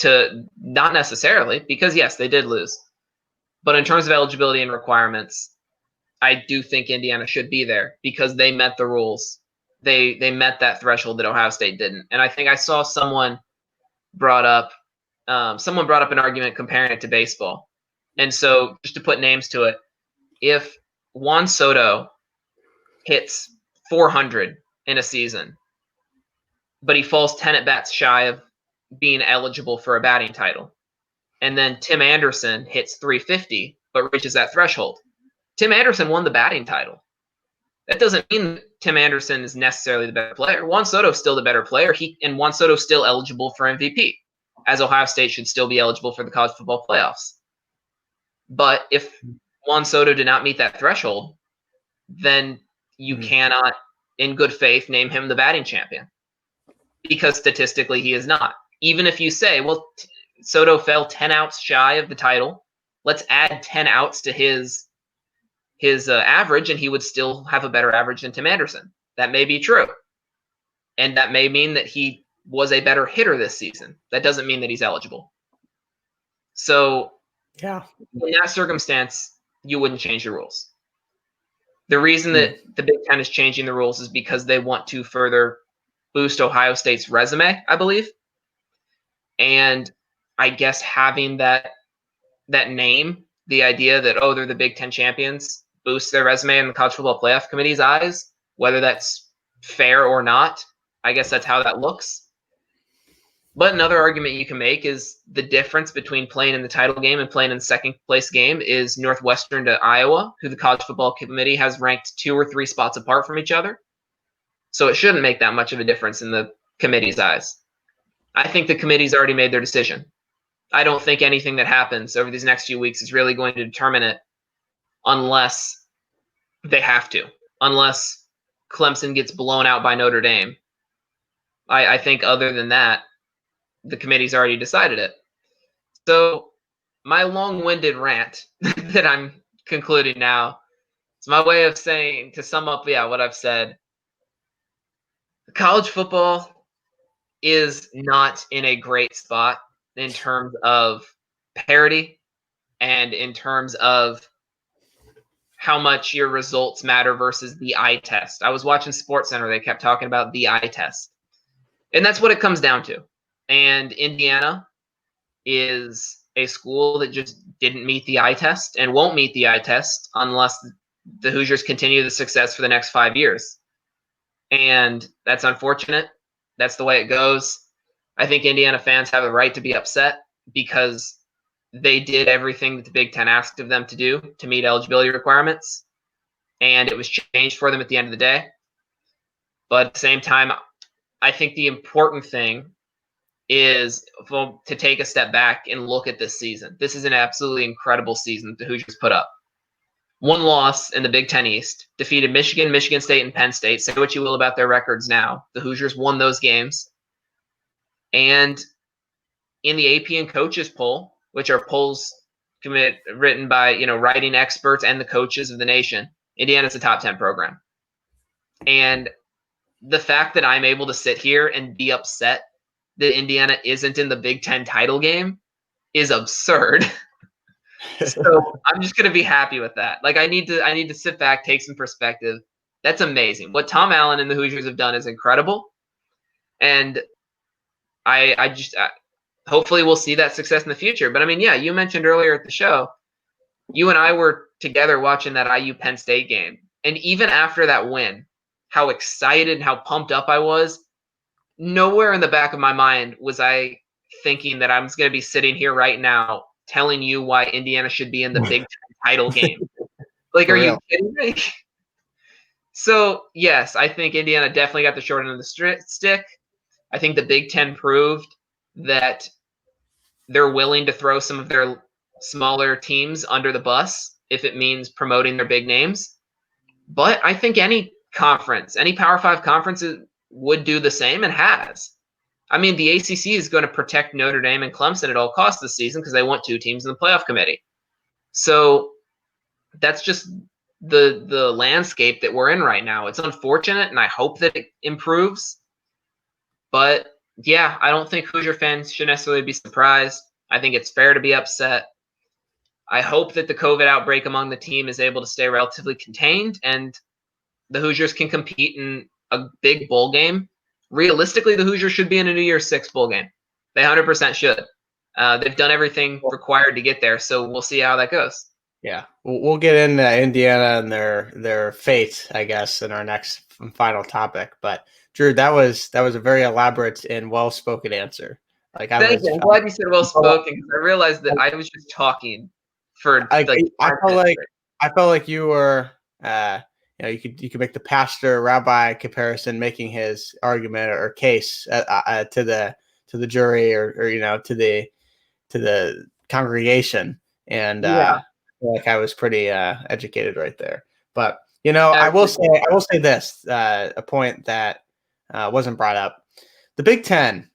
Speaker 2: Not necessarily, because yes, they did lose. But in terms of eligibility and requirements, I do think Indiana should be there because they met the rules. They met that threshold that Ohio State didn't. And I think I saw someone brought up an argument comparing it to baseball. And so just to put names to it, if Juan Soto hits 400 in a season, but he falls 10 at-bats shy of being eligible for a batting title, and then Tim Anderson hits 350 but reaches that threshold, Tim Anderson won the batting title. That doesn't mean Tim Anderson is necessarily the better player. Juan Soto is still the better player. And Juan Soto is still eligible for MVP, as Ohio State should still be eligible for the college football playoffs. But if Juan Soto did not meet that threshold, then you cannot, in good faith, name him the batting champion, because statistically he is not. Even if you say, well, Soto fell 10 outs shy of the title, let's add 10 outs to his average, and he would still have a better average than Tim Anderson. That may be true. And that may mean that he was a better hitter this season. That doesn't mean that he's eligible. So in that circumstance, you wouldn't change the rules. The reason that the Big Ten is changing the rules is because they want to further boost Ohio State's resume, I believe. And I guess having that name, the idea that, they're the Big Ten champions, boosts their resume in the College Football Playoff Committee's eyes, whether that's fair or not. I guess that's how that looks. But another argument you can make is the difference between playing in the title game and playing in the second place game is Northwestern to Iowa, who the College Football Committee has ranked 2 or 3 spots apart from each other. So it shouldn't make that much of a difference in the committee's eyes. I think the committee's already made their decision. I don't think anything that happens over these next few weeks is really going to determine it, unless they have to, unless Clemson gets blown out by Notre Dame. I think other than that, the committee's already decided it. So my long-winded rant that I'm concluding now, it's my way of saying, to sum up what I've said, college football is not in a great spot in terms of parity and in terms of how much your results matter versus the eye test. I was watching SportsCenter. They kept talking about the eye test. And that's what it comes down to. And Indiana is a school that just didn't meet the eye test and won't meet the eye test unless the Hoosiers continue the success for the next 5 years. And that's unfortunate. That's the way it goes. I think Indiana fans have the right to be upset because they did everything that the Big Ten asked of them to do to meet eligibility requirements. and it was changed for them at the end of the day. But at the same time, I think the important thing is to take a step back and look at this season. This is an absolutely incredible season the Hoosiers put up. One loss in the Big Ten East, defeated Michigan, Michigan State, and Penn State. Say what you will about their records now. The Hoosiers won those games. And in the AP and coaches poll, which are polls written by writing experts and the coaches of the nation, Indiana's a top 10 program. And the fact that I'm able to sit here and be upset that Indiana isn't in the Big Ten title game is absurd. So I'm just gonna be happy with that. Like I need to sit back, take some perspective. That's amazing. What Tom Allen and the Hoosiers have done is incredible, and I hopefully we'll see that success in the future. But I mean, yeah, you mentioned earlier at the show, you and I were together watching that IU Penn State game, and even after that win, how excited and how pumped up I was. Nowhere in the back of my mind was I thinking that I'm going to be sitting here right now telling you why Indiana should be in the Big Ten title game. Like, are you kidding me? So, yes, I think Indiana definitely got the short end of the stick. I think the Big Ten proved that they're willing to throw some of their smaller teams under the bus if it means promoting their big names. But I think any conference, any Power 5 conferences would do the same and has. I mean, the ACC is going to protect Notre Dame and Clemson at all costs this season because they want 2 teams in the playoff committee. So that's just the landscape that we're in right now. It's unfortunate, and I hope that it improves. But, yeah, I don't think Hoosier fans should necessarily be surprised. I think it's fair to be upset. I hope that the COVID outbreak among the team is able to stay relatively contained and the Hoosiers can compete in a big bowl game. Realistically, the Hoosiers should be in a New Year's Six bowl game. They 100% should. They've done everything required to get there, so we'll see how that goes.
Speaker 1: Yeah, we'll get into Indiana and their fate, I guess, in our next final topic. But Drew, that was a very elaborate and well-spoken answer. Like,
Speaker 2: Thank you. I'm glad you said well-spoken because I realized that I was just talking for
Speaker 1: I felt like you were. You could make the pastor rabbi comparison, making his argument or case to the jury or to the congregation, and I feel like I was pretty educated right there. But I will say this a point that wasn't brought up: the Big Ten.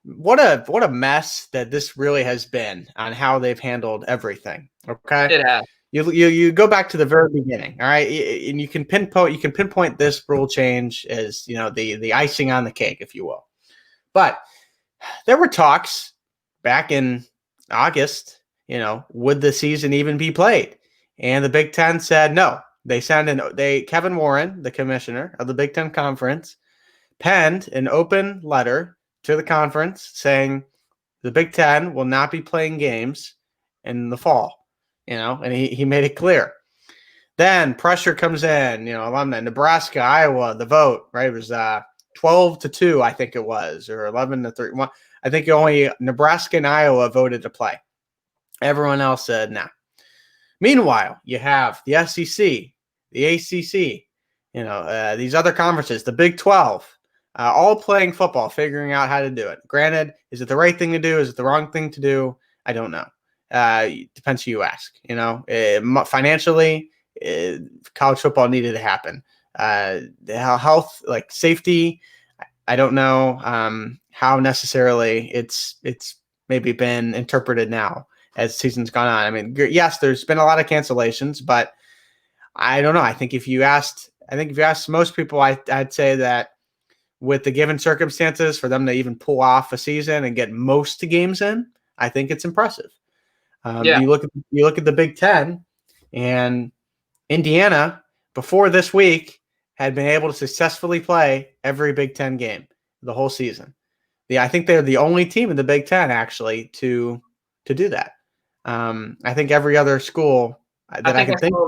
Speaker 1: What a mess that this really has been on how they've handled everything. Okay,
Speaker 2: it has.
Speaker 1: You go back to the very beginning, all right, and you can pinpoint this rule change as the icing on the cake, if you will. But there were talks back in August, would the season even be played? And the Big Ten said no. They Kevin Warren, the commissioner of the Big Ten Conference, penned an open letter to the conference saying the Big Ten will not be playing games in the fall. And he made it clear. Then pressure comes in, alumni, Nebraska, Iowa, the vote, right? It was 12-2, I think it was, or 11-3. I think only Nebraska and Iowa voted to play. Everyone else said no. Meanwhile, you have the SEC, the ACC, these other conferences, the Big 12, all playing football, figuring out how to do it. Granted, is it the right thing to do? Is it the wrong thing to do? I don't know. Depends who you ask. Financially, college football needed to happen. Health, like safety, I don't know how necessarily it's maybe been interpreted now as the season's gone on. I mean, yes, there's been a lot of cancellations, but I don't know. I think if you asked most people, I'd say that with the given circumstances, for them to even pull off a season and get most games in, I think it's impressive. You look at the Big Ten, and Indiana before this week had been able to successfully play every Big Ten game the whole season. I think they're the only team in the Big Ten actually to do that. I think every other school that I can think of.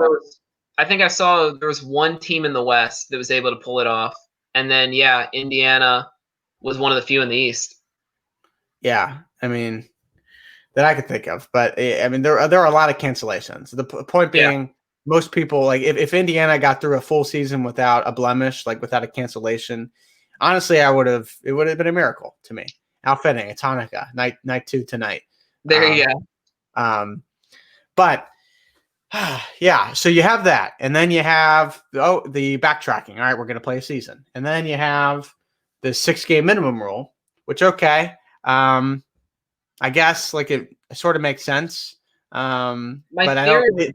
Speaker 2: I think I saw there was one team in the West that was able to pull it off, and then Indiana was one of the few in the East.
Speaker 1: Yeah, I mean. That I could think of, but I mean there are a lot of cancellations. The point being, most people, like if Indiana got through a full season without a blemish, like without a cancellation, honestly, it would have been a miracle to me. How fitting. It's Hanukkah, night 2 tonight.
Speaker 2: There you go.
Speaker 1: But yeah, so you have that, and then you have the backtracking. All right, we're going to play a season, and then you have the 6-game minimum rule, which I guess like it sort of makes sense. But I don't. They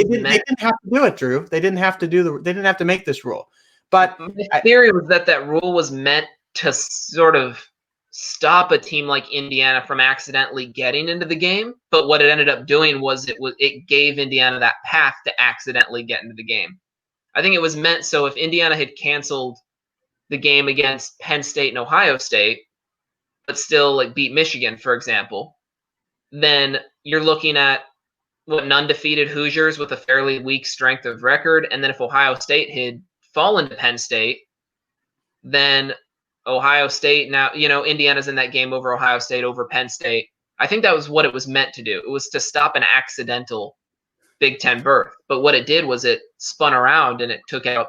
Speaker 1: didn't have to do it, Drew. They didn't have to They didn't have to make this rule. But
Speaker 2: my theory was that rule was meant to sort of stop a team like Indiana from accidentally getting into the game. But what it ended up doing was it gave Indiana that path to accidentally get into the game. I think it was meant so if Indiana had canceled the game against Penn State and Ohio State, but still like beat Michigan, for example, then you're looking at an undefeated Hoosiers with a fairly weak strength of record. And then if Ohio State had fallen to Penn State, then Ohio State now, Indiana's in that game over Ohio State, over Penn State. I think that was what it was meant to do. It was to stop an accidental Big Ten berth. But what it did was it spun around and it took out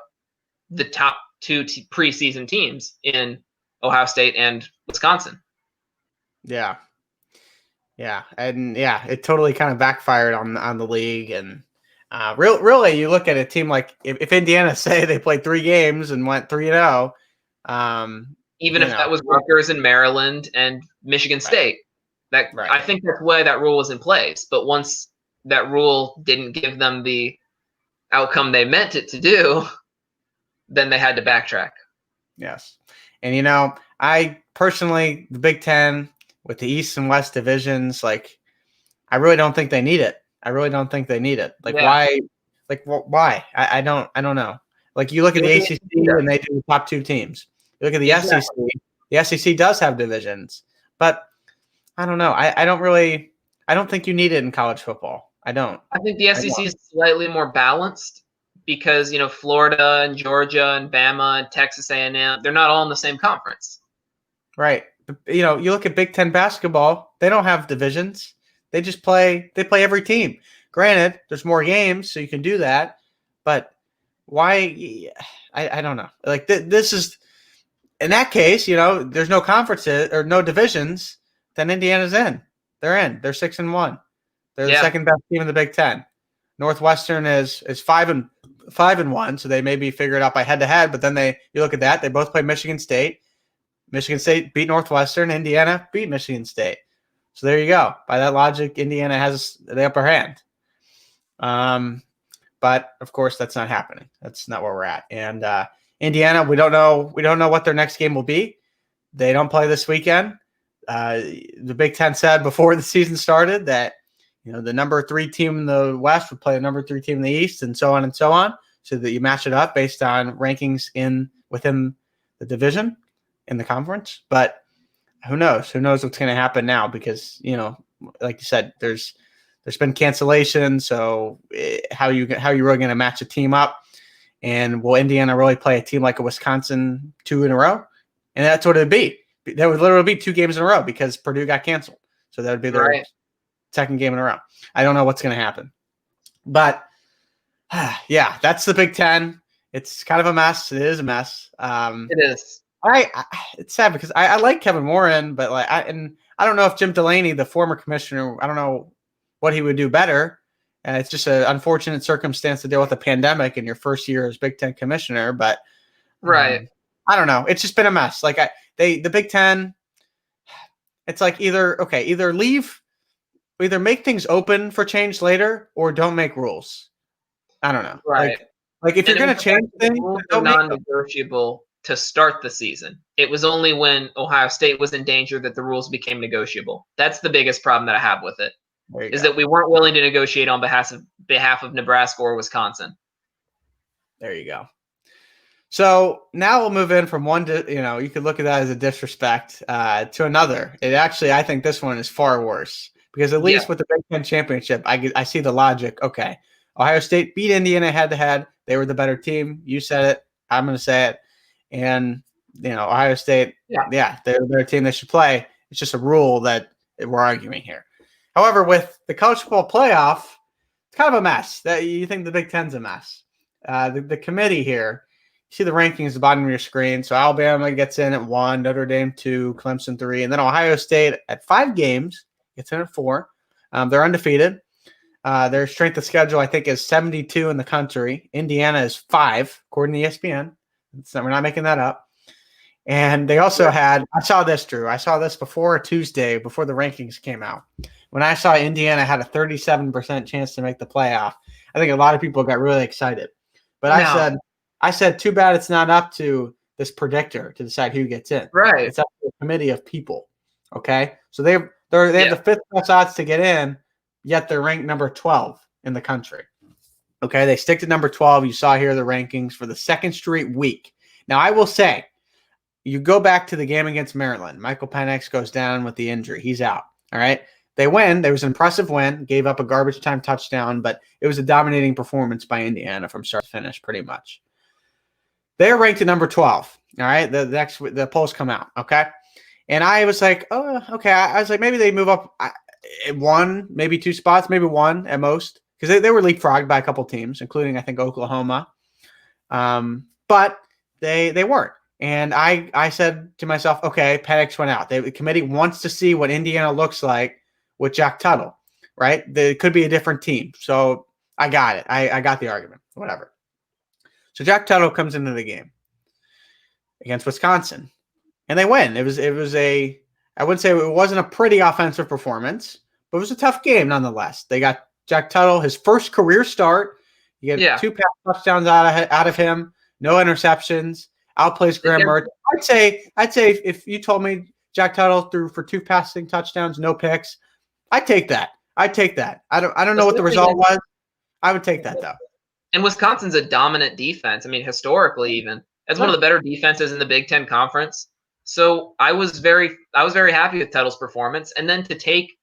Speaker 2: the top 2 preseason teams in Ohio State and Wisconsin.
Speaker 1: Yeah. Yeah. And yeah, it totally kind of backfired on the league. And really, you look at a team like if Indiana say they played 3 games and went 3-0,
Speaker 2: even if that was Rutgers and Maryland and Michigan State, I think that's why that rule was in place. But once that rule didn't give them the outcome they meant it to do, then they had to backtrack.
Speaker 1: Yes. And, I personally, the Big Ten with the East and West divisions, like, I really don't think they need it. Like, why? Like, why? I don't know. Like, you look at the ACC and they do the top 2 teams. You look at the SEC. The SEC does have divisions, but I don't know. I don't think you need it in college football. I don't.
Speaker 2: I think the SEC is slightly more balanced because, Florida and Georgia and Bama and Texas A&M, they're not all in the same conference.
Speaker 1: Right. You look at Big Ten basketball, they don't have divisions. They just play every team. Granted, there's more games, so you can do that. But why? I don't know. Like this is, in that case, there's no conferences or no divisions, then Indiana's in. They're in. They're 6-1. They're the second best team in the Big Ten. Northwestern is 5-1, so they maybe figure it out by head-to-head. But then you look at that, they both play Michigan State. Michigan State beat Northwestern. Indiana beat Michigan State. So there you go. By that logic, Indiana has the upper hand. But of course, that's not happening. That's not where we're at. And Indiana, we don't know what their next game will be. They don't play this weekend. The Big Ten said before the season started that the number 3 team in the West would play the number 3 team in the East, and so on, so that you match it up based on rankings within the division in the conference. But who knows? Who knows what's going to happen now? Because like you said, there's been cancellation. So how are you really going to match a team up? And will Indiana really play a team like a Wisconsin 2 in a row? And that's what it'd be. There would literally be 2 games in a row because Purdue got canceled. So that would be their second game in a row. I don't know what's going to happen. But yeah, that's the Big Ten. It's kind of a mess. It is a mess.
Speaker 2: It is.
Speaker 1: It's sad because I like Kevin Warren, but I don't know if Jim Delaney, the former commissioner, I don't know what he would do better. It's just an unfortunate circumstance to deal with a pandemic in your first year as Big Ten commissioner. But I don't know. It's just been a mess. Like the Big Ten, it's like either make things open for change later or don't make rules. I don't know.
Speaker 2: Right.
Speaker 1: Like if you're going to change things,
Speaker 2: they're non-negotiable to start the season. It was only when Ohio State was in danger that the rules became negotiable. That's the biggest problem that I have with it, is that we weren't willing to negotiate on behalf of Nebraska or Wisconsin.
Speaker 1: There you go. So now we'll move in from one to, you could look at that as a disrespect to another. I think this one is far worse because at least with the Big Ten championship, I see the logic. Okay, Ohio State beat Indiana head-to-head. They were the better team. You said it. I'm going to say it. And, Ohio State, they're their team they should play. It's just a rule that we're arguing here. However, with the college football playoff, it's kind of a mess. That you think the Big Ten's a mess. The committee here, you see the rankings at the bottom of your screen. So Alabama gets in at 1, Notre Dame 2, Clemson 3, and then Ohio State at 5 games gets in at 4. They're undefeated. Their strength of schedule, I think, is 72 in the country. Indiana is 5, according to ESPN. We're not making that up. And they also had, I saw this, Drew. I saw this before Tuesday, before the rankings came out. When I saw Indiana had a 37% chance to make the playoff, I think a lot of people got really excited. But I said, too bad it's not up to this predictor to decide who gets in.
Speaker 2: Right.
Speaker 1: It's up to a committee of people. Okay? So they have the 5th best odds to get in, yet they're ranked number 12 in the country. Okay? They stick to number 12. You saw here the rankings for the second straight week. Now, I will say, you go back to the game against Maryland. Michael Penix goes down with the injury. He's out. All right? They win. There was an impressive win. Gave up a garbage time touchdown, but it was a dominating performance by Indiana from start to finish, pretty much. They're ranked at number 12. All right? The polls come out. Okay? And I was like, oh, okay. I was like, maybe they move up 1, maybe 2 spots, maybe 1 at most, because they were leapfrogged by a couple teams, including, I think, Oklahoma. But they weren't. And I said to myself, okay, Penix went out. The committee wants to see what Indiana looks like with Jack Tuttle, right? It could be a different team. So I got it. I got the argument, whatever. So Jack Tuttle comes into the game against Wisconsin, and they win. It was I wouldn't say it wasn't a pretty offensive performance, but it was a tough game nonetheless. They got Jack Tuttle, his first career start. You get 2 pass touchdowns out of him, no interceptions. Outplays Graham Mertz. I'd say if you told me Jack Tuttle threw for 2 passing touchdowns, no picks, I'd take that. I don't know what the result was. I would take that though.
Speaker 2: And Wisconsin's a dominant defense. I mean, historically, even that's one of the better defenses in the Big Ten Conference. So I was very happy with Tuttle's performance, and then to take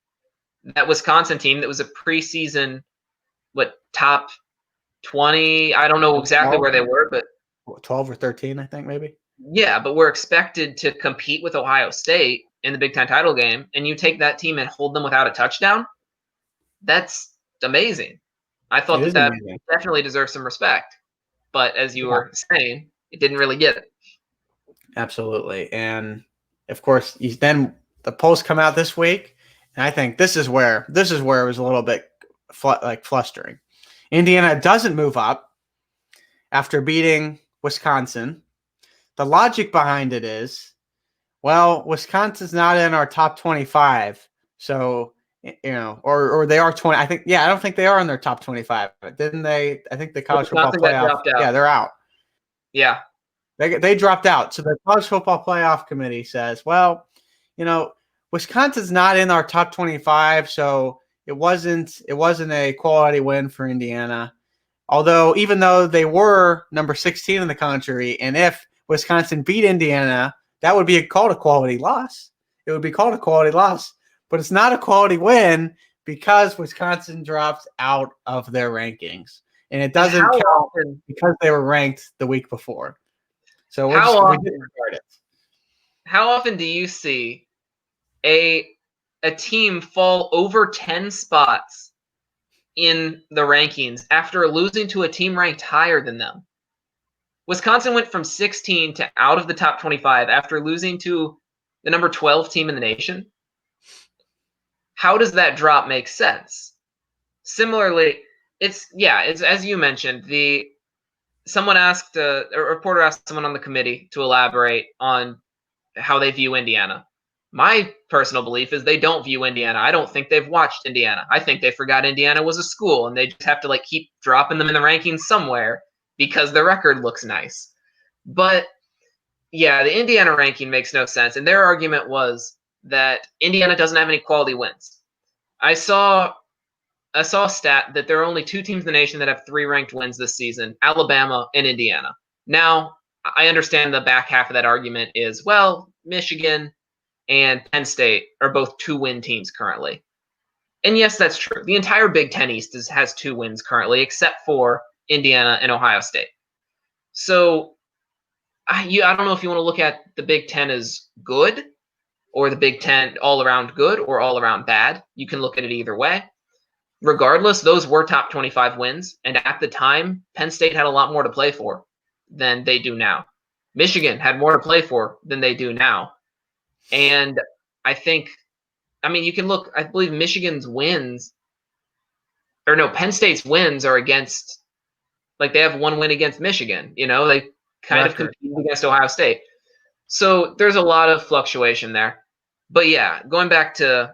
Speaker 2: that Wisconsin team that was a preseason, top 20. I don't know exactly where they were, but
Speaker 1: 12 or 13, I think, maybe.
Speaker 2: Yeah, but we're expected to compete with Ohio State in the Big Ten title game, and you take that team and hold them without a touchdown? That's amazing. I thought that definitely deserves some respect. But as you were saying, it didn't really get it.
Speaker 1: Absolutely. And, of course, then the polls come out this week, and I think this is where it was a little bit flustering. Indiana doesn't move up after beating Wisconsin. The logic behind it is, well, Wisconsin's not in our top 25, so or they are 20. I don't think they are in their top 25. Didn't they? I think the college football playoff. Yeah, they're out.
Speaker 2: Yeah,
Speaker 1: they dropped out. So the college football playoff committee says, well, Wisconsin's not in our top 25, so it wasn't a quality win for Indiana. Although, even though they were number 16 in the country, and if Wisconsin beat Indiana, that would be called a quality loss. It would be called a quality loss, but it's not a quality win because Wisconsin drops out of their rankings, and it doesn't count because they were ranked the week before. So we disregard it.
Speaker 2: How often do you see a team fall over 10 spots in the rankings after losing to a team ranked higher than them? Wisconsin went from 16 to out of the top 25 after losing to the number 12 team in the nation. How does that drop make sense? Similarly, it's as you mentioned, a reporter asked someone on the committee to elaborate on how they view Indiana. My personal belief is they don't view Indiana. I don't think they've watched Indiana. I think they forgot Indiana was a school, and they just have to keep dropping them in the rankings somewhere because the record looks nice. But yeah, the Indiana ranking makes no sense. And their argument was that Indiana doesn't have any quality wins. I saw a stat that there are only 2 teams in the nation that have 3 ranked wins this season, Alabama and Indiana. Now, I understand the back half of that argument is, well, Michigan and Penn State are both 2-win teams currently. And yes, that's true. The entire Big Ten East has 2 wins currently, except for Indiana and Ohio State. So I don't know if you want to look at the Big Ten as good, or the Big Ten all around good or all around bad. You can look at it either way. regardless, those were top 25 wins. And at the time, Penn State had a lot more to play for than they do now. Michigan had more to play for than they do now. And I think, I mean, you can look, I believe Michigan's wins, or no, Penn State's wins are against, like they have one win against Michigan. They kind of compete against Ohio State. So there's a lot of fluctuation there. But yeah, going back to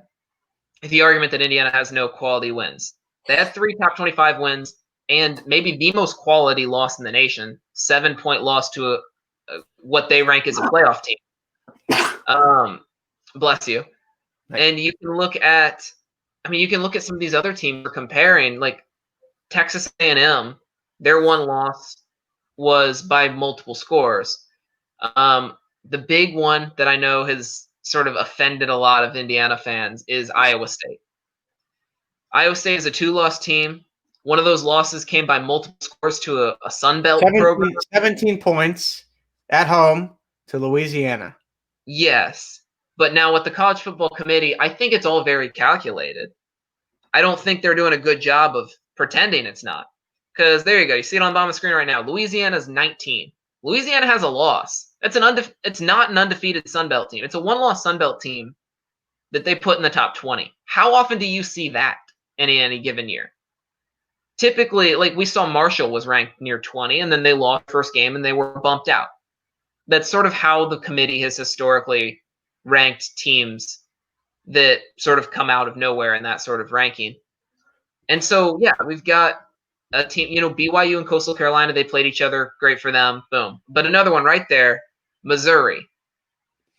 Speaker 2: the argument that Indiana has no quality wins. They had 3 top 25 wins and maybe the most quality loss in the nation, 7-point loss to what they rank as a playoff team. Bless you. And you can look at some of these other teams we're comparing, like Texas A&M. Their one loss was by multiple scores. The big one that I know has sort of offended a lot of Indiana fans is Iowa State. Iowa State is a 2-loss team. One of those losses came by multiple scores to a Sun Belt program.
Speaker 1: 17 points at home to Louisiana.
Speaker 2: Yes. But now with the College Football Committee, I think it's all very calculated. I don't think they're doing a good job of pretending it's not. Because there you go. You see it on the bottom of the screen right now. Louisiana's 19. Louisiana has a loss. It's not an undefeated Sun Belt team. It's a 1-loss Sun Belt team that they put in the top 20. How often do you see that in any given year? Typically, like we saw Marshall was ranked near 20, and then they lost first game and they were bumped out. That's sort of how the committee has historically ranked teams that sort of come out of nowhere in that sort of ranking. And so, yeah, we've got a team, BYU and Coastal Carolina, they played each other. Great for them. Boom. But another one right there, Missouri.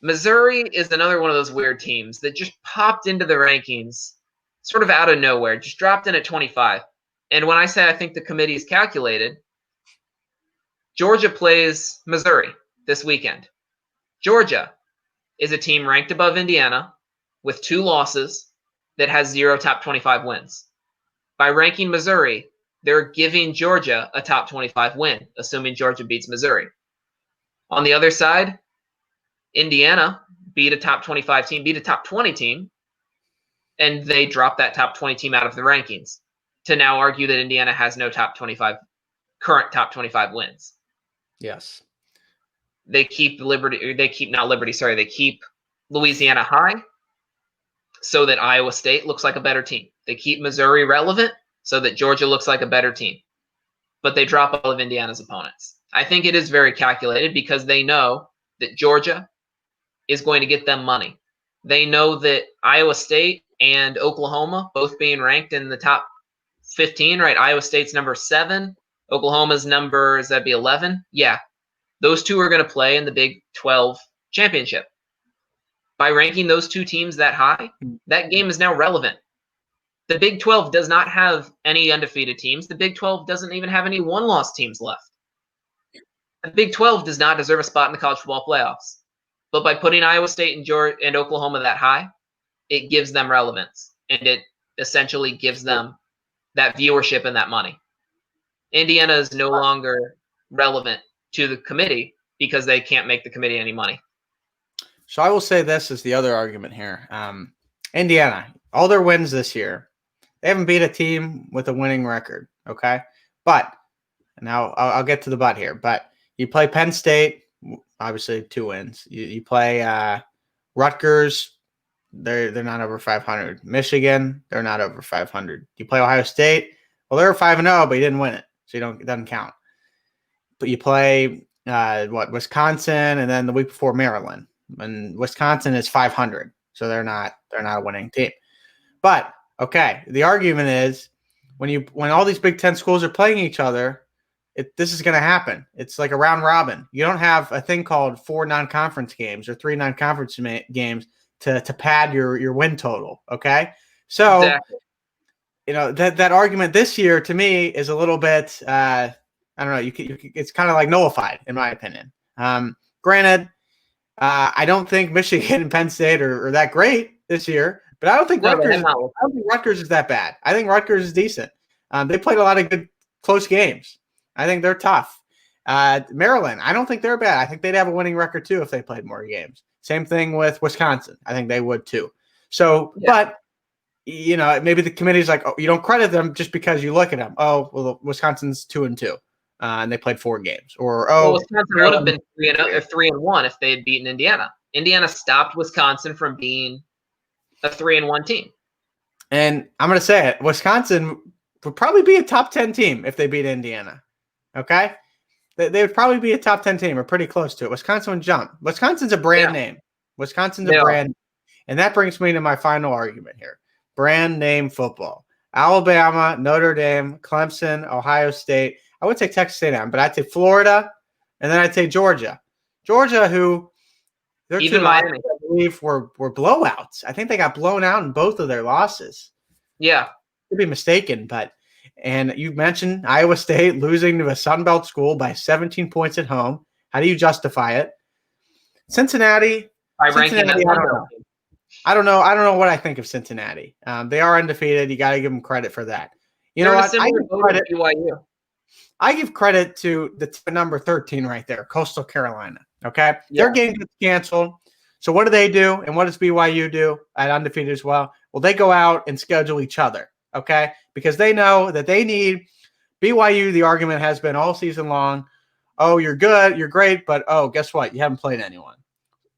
Speaker 2: Missouri is another one of those weird teams that just popped into the rankings sort of out of nowhere, just dropped in at 25. And when I say I think the committee is calculated, Georgia plays Missouri this weekend. Georgia is a team ranked above Indiana with 2 losses that has 0 top 25 wins. By ranking Missouri, they're giving Georgia a top 25 win, assuming Georgia beats Missouri. On the other side, Indiana beat a top 25 team, beat a top 20 team, and they dropped that top 20 team out of the rankings to now argue that Indiana has no current top 25 wins.
Speaker 1: Yes.
Speaker 2: They keep Louisiana high so that Iowa State looks like a better team. They keep Missouri relevant so that Georgia looks like a better team. But they drop all of Indiana's opponents. I think it is very calculated because they know that Georgia is going to get them money. They know that Iowa State and Oklahoma, both being ranked in the top 15, right? Iowa State's number 7. Oklahoma's number, is that be 11? Yeah. Those two are going to play in the Big 12 championship. By ranking those two teams that high, that game is now relevant. The Big 12 does not have any undefeated teams. The Big 12 doesn't even have any one-loss teams left. The Big 12 does not deserve a spot in the college football playoffs. But by putting Iowa State and Oklahoma that high, it gives them relevance. And it essentially gives them that viewership and that money. Indiana is no longer relevant to the committee because they can't make the committee any money.
Speaker 1: So I will say this is the other argument here. Indiana, all their wins this year, they haven't beat a team with a winning record, okay? But, now I'll get to the but here, but you play Penn State, obviously 2 wins. You play Rutgers, they're not over 500. Michigan, they're not over 500. You play Ohio State, well, they're 5-0, but you didn't win it, so it doesn't count. But you play Wisconsin, and then the week before Maryland, and Wisconsin is 500, so they're not a winning team. But okay, the argument is when all these Big Ten schools are playing each other, this is going to happen. It's like a round robin. You don't have a thing called 4 non-conference games or 3 non-conference games to pad your win total. Okay, so
Speaker 2: Exactly.
Speaker 1: that argument this year to me is a little bit I don't know. It's kind of like nullified in my opinion. Granted, I don't think Michigan and Penn State are that great this year, but I don't think Rutgers is that bad. I think Rutgers is decent. They played a lot of good close games. I think they're tough. Maryland, I don't think they're bad. I think they'd have a winning record too if they played more games. Same thing with Wisconsin. I think they would too. So, yeah. But maybe the committee's like, oh, you don't credit them just because you look at them. Oh, well, Wisconsin's 2-2, and they played 4 games. Or
Speaker 2: Wisconsin would have been 3-1 if they had beaten Indiana. Indiana stopped Wisconsin from being a 3-1 team.
Speaker 1: And I'm going to say it, Wisconsin would probably be a top 10 team if they beat Indiana. Okay? They would probably be a top 10 team or pretty close to it. Wisconsin would jump. Wisconsin's a brand name. Wisconsin's a brand. And that brings me to my final argument here. Brand name football. Alabama, Notre Dame, Clemson, Ohio State. I would take Texas A&M, but I'd take Florida, and then I'd take Georgia. Georgia, who their
Speaker 2: even
Speaker 1: 2 losses, I believe, were blowouts. I think they got blown out in both of their losses.
Speaker 2: Yeah.
Speaker 1: Could be mistaken, and you mentioned Iowa State losing to a Sun Belt school by 17 points at home. How do you justify it? Cincinnati.
Speaker 2: By ranking that
Speaker 1: I don't know. I don't know what I think of Cincinnati. They are undefeated. You got to give them credit for that. You know what? I give credit to the number 13 right there, Coastal Carolina. Okay, their game gets canceled. So what do? And what does BYU do at undefeated as well? Well, they go out and schedule each other. Okay, because they know that they need BYU. The argument has been all season long. Oh, you're good, you're great, but guess what? You haven't played anyone.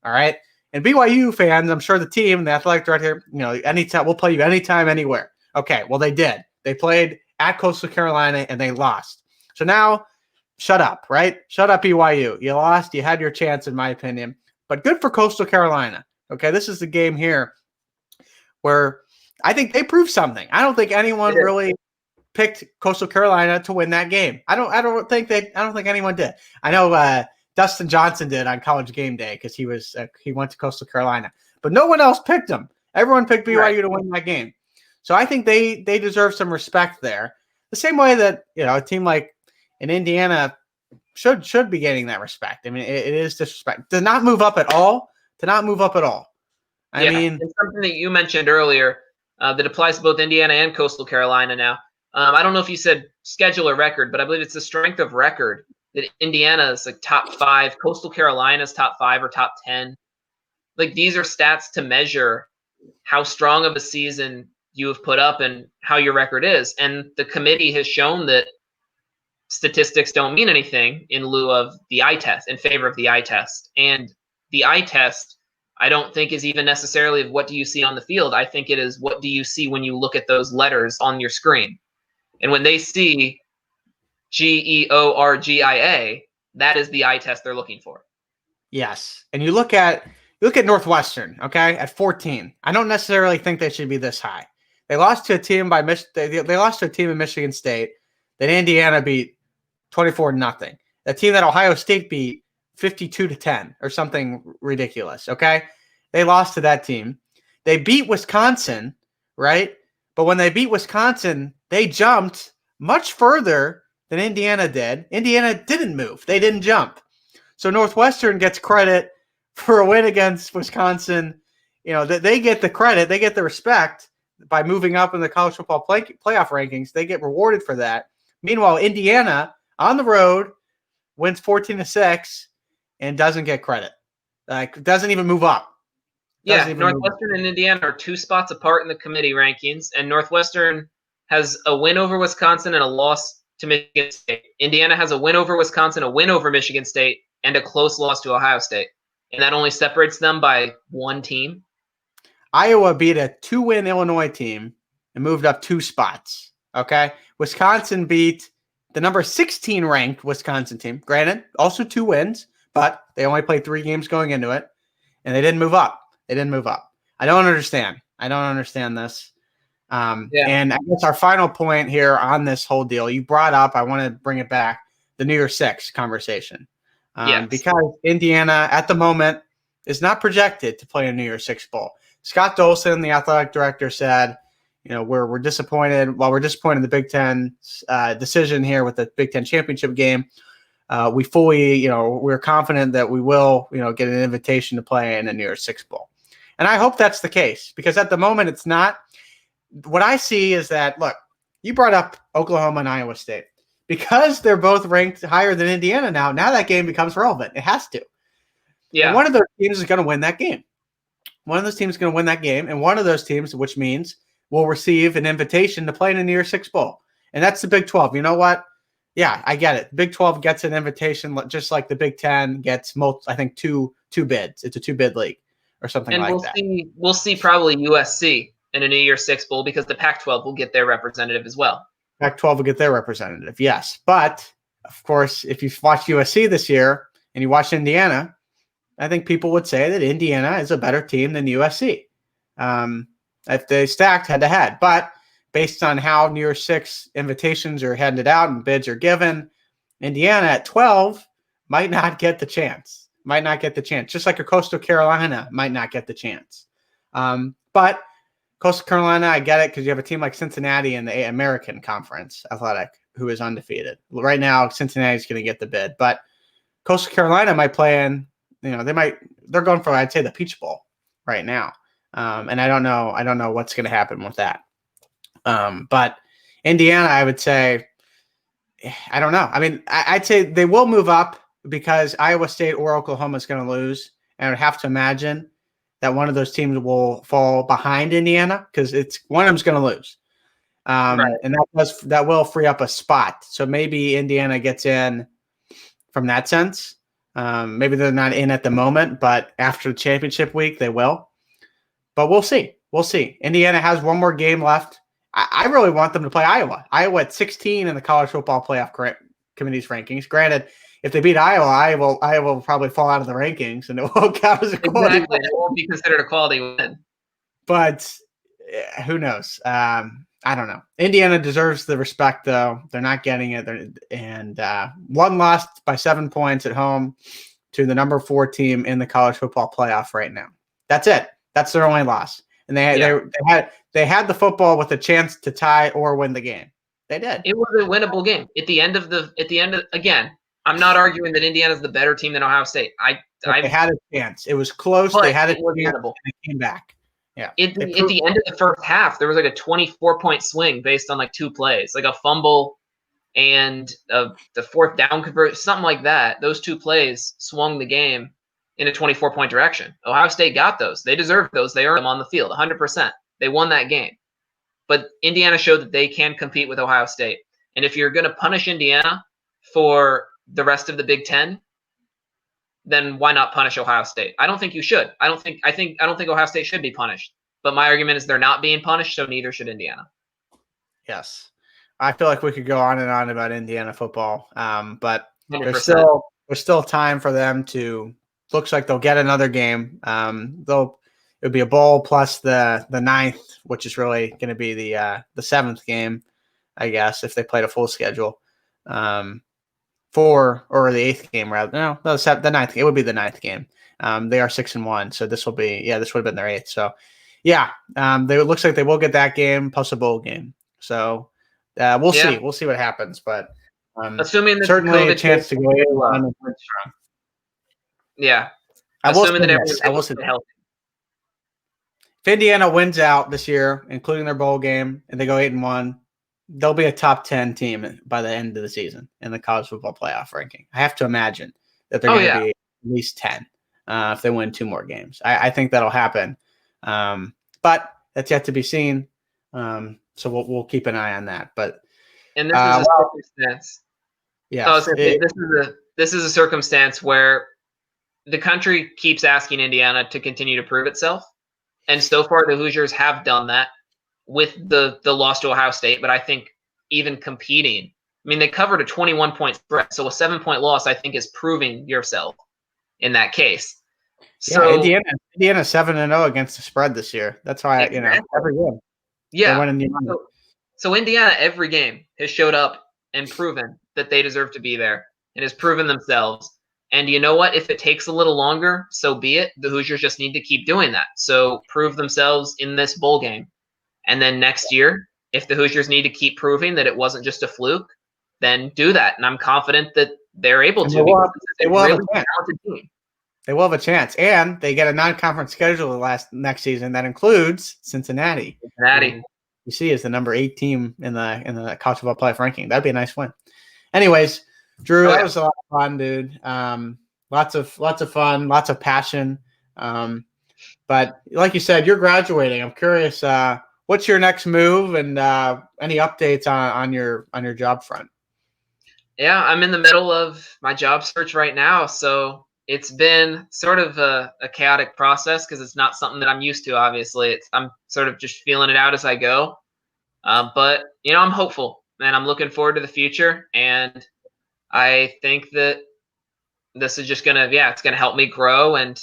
Speaker 1: All right. And BYU fans, I'm sure the team, the athletic director, anytime we'll play you anytime, anywhere. Okay, well, they did. They played at Coastal Carolina and they lost. So now, shut up, right? Shut up, BYU. You lost. You had your chance, in my opinion. But good for Coastal Carolina. Okay, this is the game here where I think they proved something. I don't think anyone really picked Coastal Carolina to win that game. I don't think anyone did. I know Dustin Johnson did on College Game Day because he went to Coastal Carolina, but no one else picked him. Everyone picked BYU to win that game. So I think they deserve some respect there. The same way that a team like in Indiana should be getting that respect. I mean, it is disrespect to not move up at all. I mean,
Speaker 2: it's something that you mentioned earlier that applies to both Indiana and Coastal Carolina now. I don't know if you said schedule or record, but I believe it's the strength of record that Indiana is like top 5, Coastal Carolina's top 5 or top 10. Like these are stats to measure how strong of a season you have put up and how your record is. And the committee has shown that statistics don't mean anything in lieu of the eye test, in favor of the eye test. And the eye test, I don't think is even necessarily of what do you see on the field. I think it is what do you see when you look at those letters on your screen. And when they see GEORGIA, that is the eye test they're looking for.
Speaker 1: Yes. And you look at Northwestern, okay, at 14. I don't necessarily think they should be this high. They lost to a team they lost to a team in Michigan State that Indiana beat 24-0. A team that Ohio State beat 52-10 or something ridiculous, okay? They lost to that team. They beat Wisconsin, right? But when they beat Wisconsin, they jumped much further than Indiana did. Indiana didn't move. They didn't jump. So Northwestern gets credit for a win against Wisconsin. They get the credit. They get the respect by moving up in the college football playoff rankings. They get rewarded for that. Meanwhile, Indiana on the road wins 14-6 and doesn't get credit. Doesn't even move up.
Speaker 2: Northwestern and Indiana are 2 spots apart in the committee rankings, and Northwestern has a win over Wisconsin and a loss to Michigan State. Indiana has a win over Wisconsin, a win over Michigan State, and a close loss to Ohio State. And that only separates them by 1 team.
Speaker 1: Iowa beat a 2-win Illinois team and moved up 2 spots. Okay. Wisconsin beat the number 16 ranked Wisconsin team. Granted, also 2 wins, but they only played 3 games going into it, and they didn't move up. I don't understand. This. And I guess our final point here on this whole deal, you brought up, I want to bring it back, the New Year's Six conversation. Because Indiana at the moment is not projected to play a New Year's Six bowl. Scott Dolson, the athletic director, said, we're disappointed. While we're disappointed in the Big Ten decision here with the Big Ten championship game, we fully, we're confident that we will, get an invitation to play in a New Year's Six bowl. And I hope that's the case because at the moment it's not. What I see is that, look, you brought up Oklahoma and Iowa State. Because they're both ranked higher than Indiana now that game becomes relevant. It has to. Yeah. And one of those teams is going to win that game. And one of those teams, which means will receive an invitation to play in the New Year's Six Bowl. And that's the Big 12. You know what? Yeah, I get it. Big 12 gets an invitation just like the Big 10 gets I think two bids. It's a 2-bid league or something
Speaker 2: and
Speaker 1: like that.
Speaker 2: We'll see probably USC in a New Year's Six Bowl because the Pac-12 will get their representative as well.
Speaker 1: Pac-12 will get their representative, yes. But, of course, if you've watched USC this year and you watch Indiana, I think people would say that Indiana is a better team than USC if they stacked head-to-head. But based on how New Year's Six invitations are handed out and bids are given, Indiana at 12 might not get the chance. Just like a Coastal Carolina might not get the chance. But Coastal Carolina, I get it because you have a team like Cincinnati in the American Conference Athletic who is undefeated. Right now, Cincinnati's going to get the bid. But Coastal Carolina might play in, they're going for, I'd say, the Peach Bowl right now. And I don't know what's going to happen with that. But Indiana, I would say, I don't know. I mean, I'd say they will move up because Iowa State or Oklahoma is going to lose. And I would have to imagine that one of those teams will fall behind Indiana because one of them's going to lose. Right. And that will free up a spot. So maybe Indiana gets in from that sense. Maybe they're not in at the moment, but after the championship week, they will. But we'll see. Indiana has one more game left. I really want them to play Iowa. Iowa at 16 in the College Football Playoff Committee's rankings. Granted, if they beat Iowa will probably fall out of the rankings, and it won't count as a quality win.
Speaker 2: It won't be considered a quality win.
Speaker 1: But who knows? I don't know. Indiana deserves the respect, though. They're not getting it. And one lost by 7 points at home to the number 4 team in the College Football Playoff right now. That's it. That's their only loss. And they had the football with a chance to tie or win the game. They did.
Speaker 2: It was a winnable game. At the end of again, I'm not arguing that Indiana's the better team than Ohio State.
Speaker 1: They had a chance. It was close. They had a chance. And they came back. Yeah.
Speaker 2: At the end of the first half, there was like a 24-point swing based on like 2 plays, like a fumble and the fourth down conversion, something like that. Those 2 plays swung the game in a 24-point direction. Ohio State got those. They deserved those. They earned them on the field, 100%. They won that game. But Indiana showed that they can compete with Ohio State. And if you're going to punish Indiana for the rest of the Big Ten, then why not punish Ohio State? I don't think you should. I don't think Ohio State should be punished. But my argument is they're not being punished, so neither should Indiana.
Speaker 1: Yes. I feel like we could go on and on about Indiana football. But
Speaker 2: 100%.
Speaker 1: there's still time for them to – looks like they'll get another game. It'll be a bowl plus the 9th, which is really going to be the 7th game, I guess, if they played a full schedule. Or the 8th game rather. No, the 9th. It would be the 9th game. They are 6-1, so this would have been their 8th. So, yeah, it looks like they will get that game plus a bowl game. So we'll see. We'll see what happens, but
Speaker 2: assuming that
Speaker 1: certainly a chance to go in.
Speaker 2: Yeah,
Speaker 1: I will say
Speaker 2: healthy.
Speaker 1: If Indiana wins out this year, including their bowl game, and they go 8-1, they'll be a top 10 team by the end of the season in the college football playoff ranking. I have to imagine that they're going to be at least 10 if they win 2 more games. I think that'll happen, but that's yet to be seen. So we'll keep an eye on that. But
Speaker 2: and this is a circumstance.
Speaker 1: Yeah,
Speaker 2: this is a circumstance where the country keeps asking Indiana to continue to prove itself. And so far, the Hoosiers have done that with the loss to Ohio State. But I think even competing, I mean, they covered a 21-point spread. So a 7-point loss, I think, is proving yourself in that case. So
Speaker 1: Indiana 7-0 against the spread this year. That's why, every game.
Speaker 2: Yeah. So Indiana, every game, has showed up and proven that they deserve to be there and has proven themselves. And you know what? If it takes a little longer, so be it. The Hoosiers just need to keep doing that. So prove themselves in this bowl game. And then next year, if the Hoosiers need to keep proving that it wasn't just a fluke, then do that. And I'm confident that they're able to.
Speaker 1: They will have a chance. They will have a chance. And they get a non-conference schedule next season that includes Cincinnati. You see, is the number 8 team in the college football playoff ranking. That'd be a nice win. Anyways, Drew, that was a lot of fun, dude. Lots of fun, lots of passion. But like you said, you're graduating. I'm curious what's your next move, and any updates on your job front?
Speaker 2: Yeah, I'm in the middle of my job search right now, so it's been sort of a chaotic process because it's not something that I'm used to. Obviously, I'm sort of just feeling it out as I go. But I'm hopeful, and I'm looking forward to the future. And I think that this is just it's gonna help me grow, and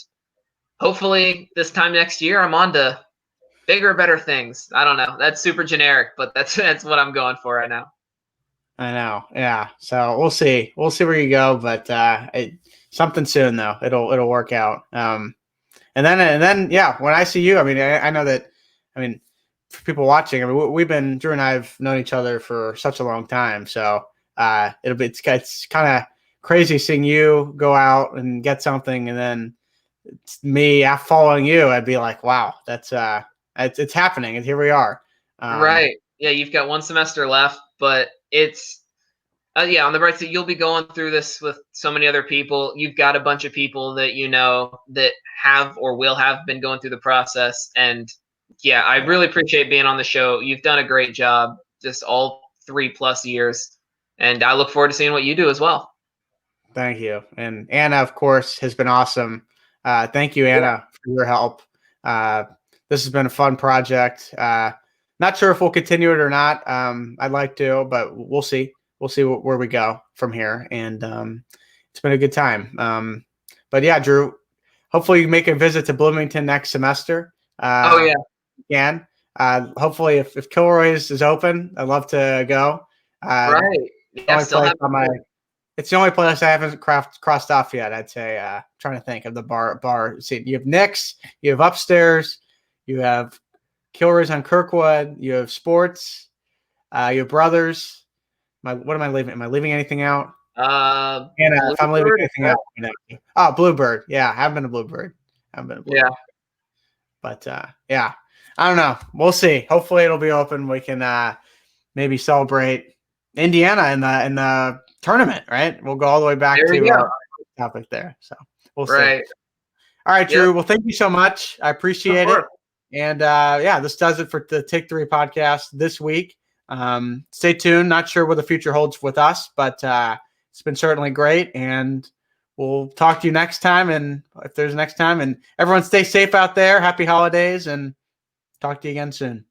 Speaker 2: hopefully this time next year I'm on to bigger, better things. I don't know. That's super generic, but that's what I'm going for right now.
Speaker 1: I know. Yeah. So we'll see. We'll see where you go, but something soon though. It'll work out. And then yeah, when I see you, I mean, I know that. I mean, for people watching, I mean, Drew and I have known each other for such a long time. So it's kind of crazy seeing you go out and get something, and then it's me following you. I'd be like, wow, that's it's happening, and here we are.
Speaker 2: Right. Yeah, you've got one semester left, but it's on the bright side, you'll be going through this with so many other people. You've got a bunch of people that that have or will have been going through the process. And yeah, I really appreciate being on the show. You've done a great job, just all 3+ years. And I look forward to seeing what you do as well.
Speaker 1: Thank you. And Anna, of course, has been awesome. Thank you, Anna, for your help. This has been a fun project. Not sure if we'll continue it or not. I'd like to, but we'll see. We'll see where we go from here. And it's been a good time. But yeah, Drew, hopefully you make a visit to Bloomington next semester.
Speaker 2: Oh, yeah.
Speaker 1: You can. Hopefully if Kilroy's is open, I'd love to go.
Speaker 2: Right. Yeah,
Speaker 1: It's the only place I haven't crossed off yet. I'd say, trying to think of the bar. See, you have Nick's, you have upstairs, you have Kilroy's on Kirkwood, you have sports, you have Brothers. What am I leaving? Am I leaving anything out? If I'm leaving anything out, oh, Bluebird. Yeah, I haven't been to Bluebird.
Speaker 2: Yeah.
Speaker 1: But yeah, I don't know. We'll see. Hopefully it'll be open. We can maybe celebrate Indiana in the tournament, right? We'll go all the way back to our topic there. So we'll see. All right, Drew. Well, thank you so much. I appreciate it. And this does it for the Take 3 podcast this week. Stay tuned. Not sure what the future holds with us, but it's been certainly great. And we'll talk to you next time. And if there's next time, and everyone stay safe out there. Happy holidays, and talk to you again soon.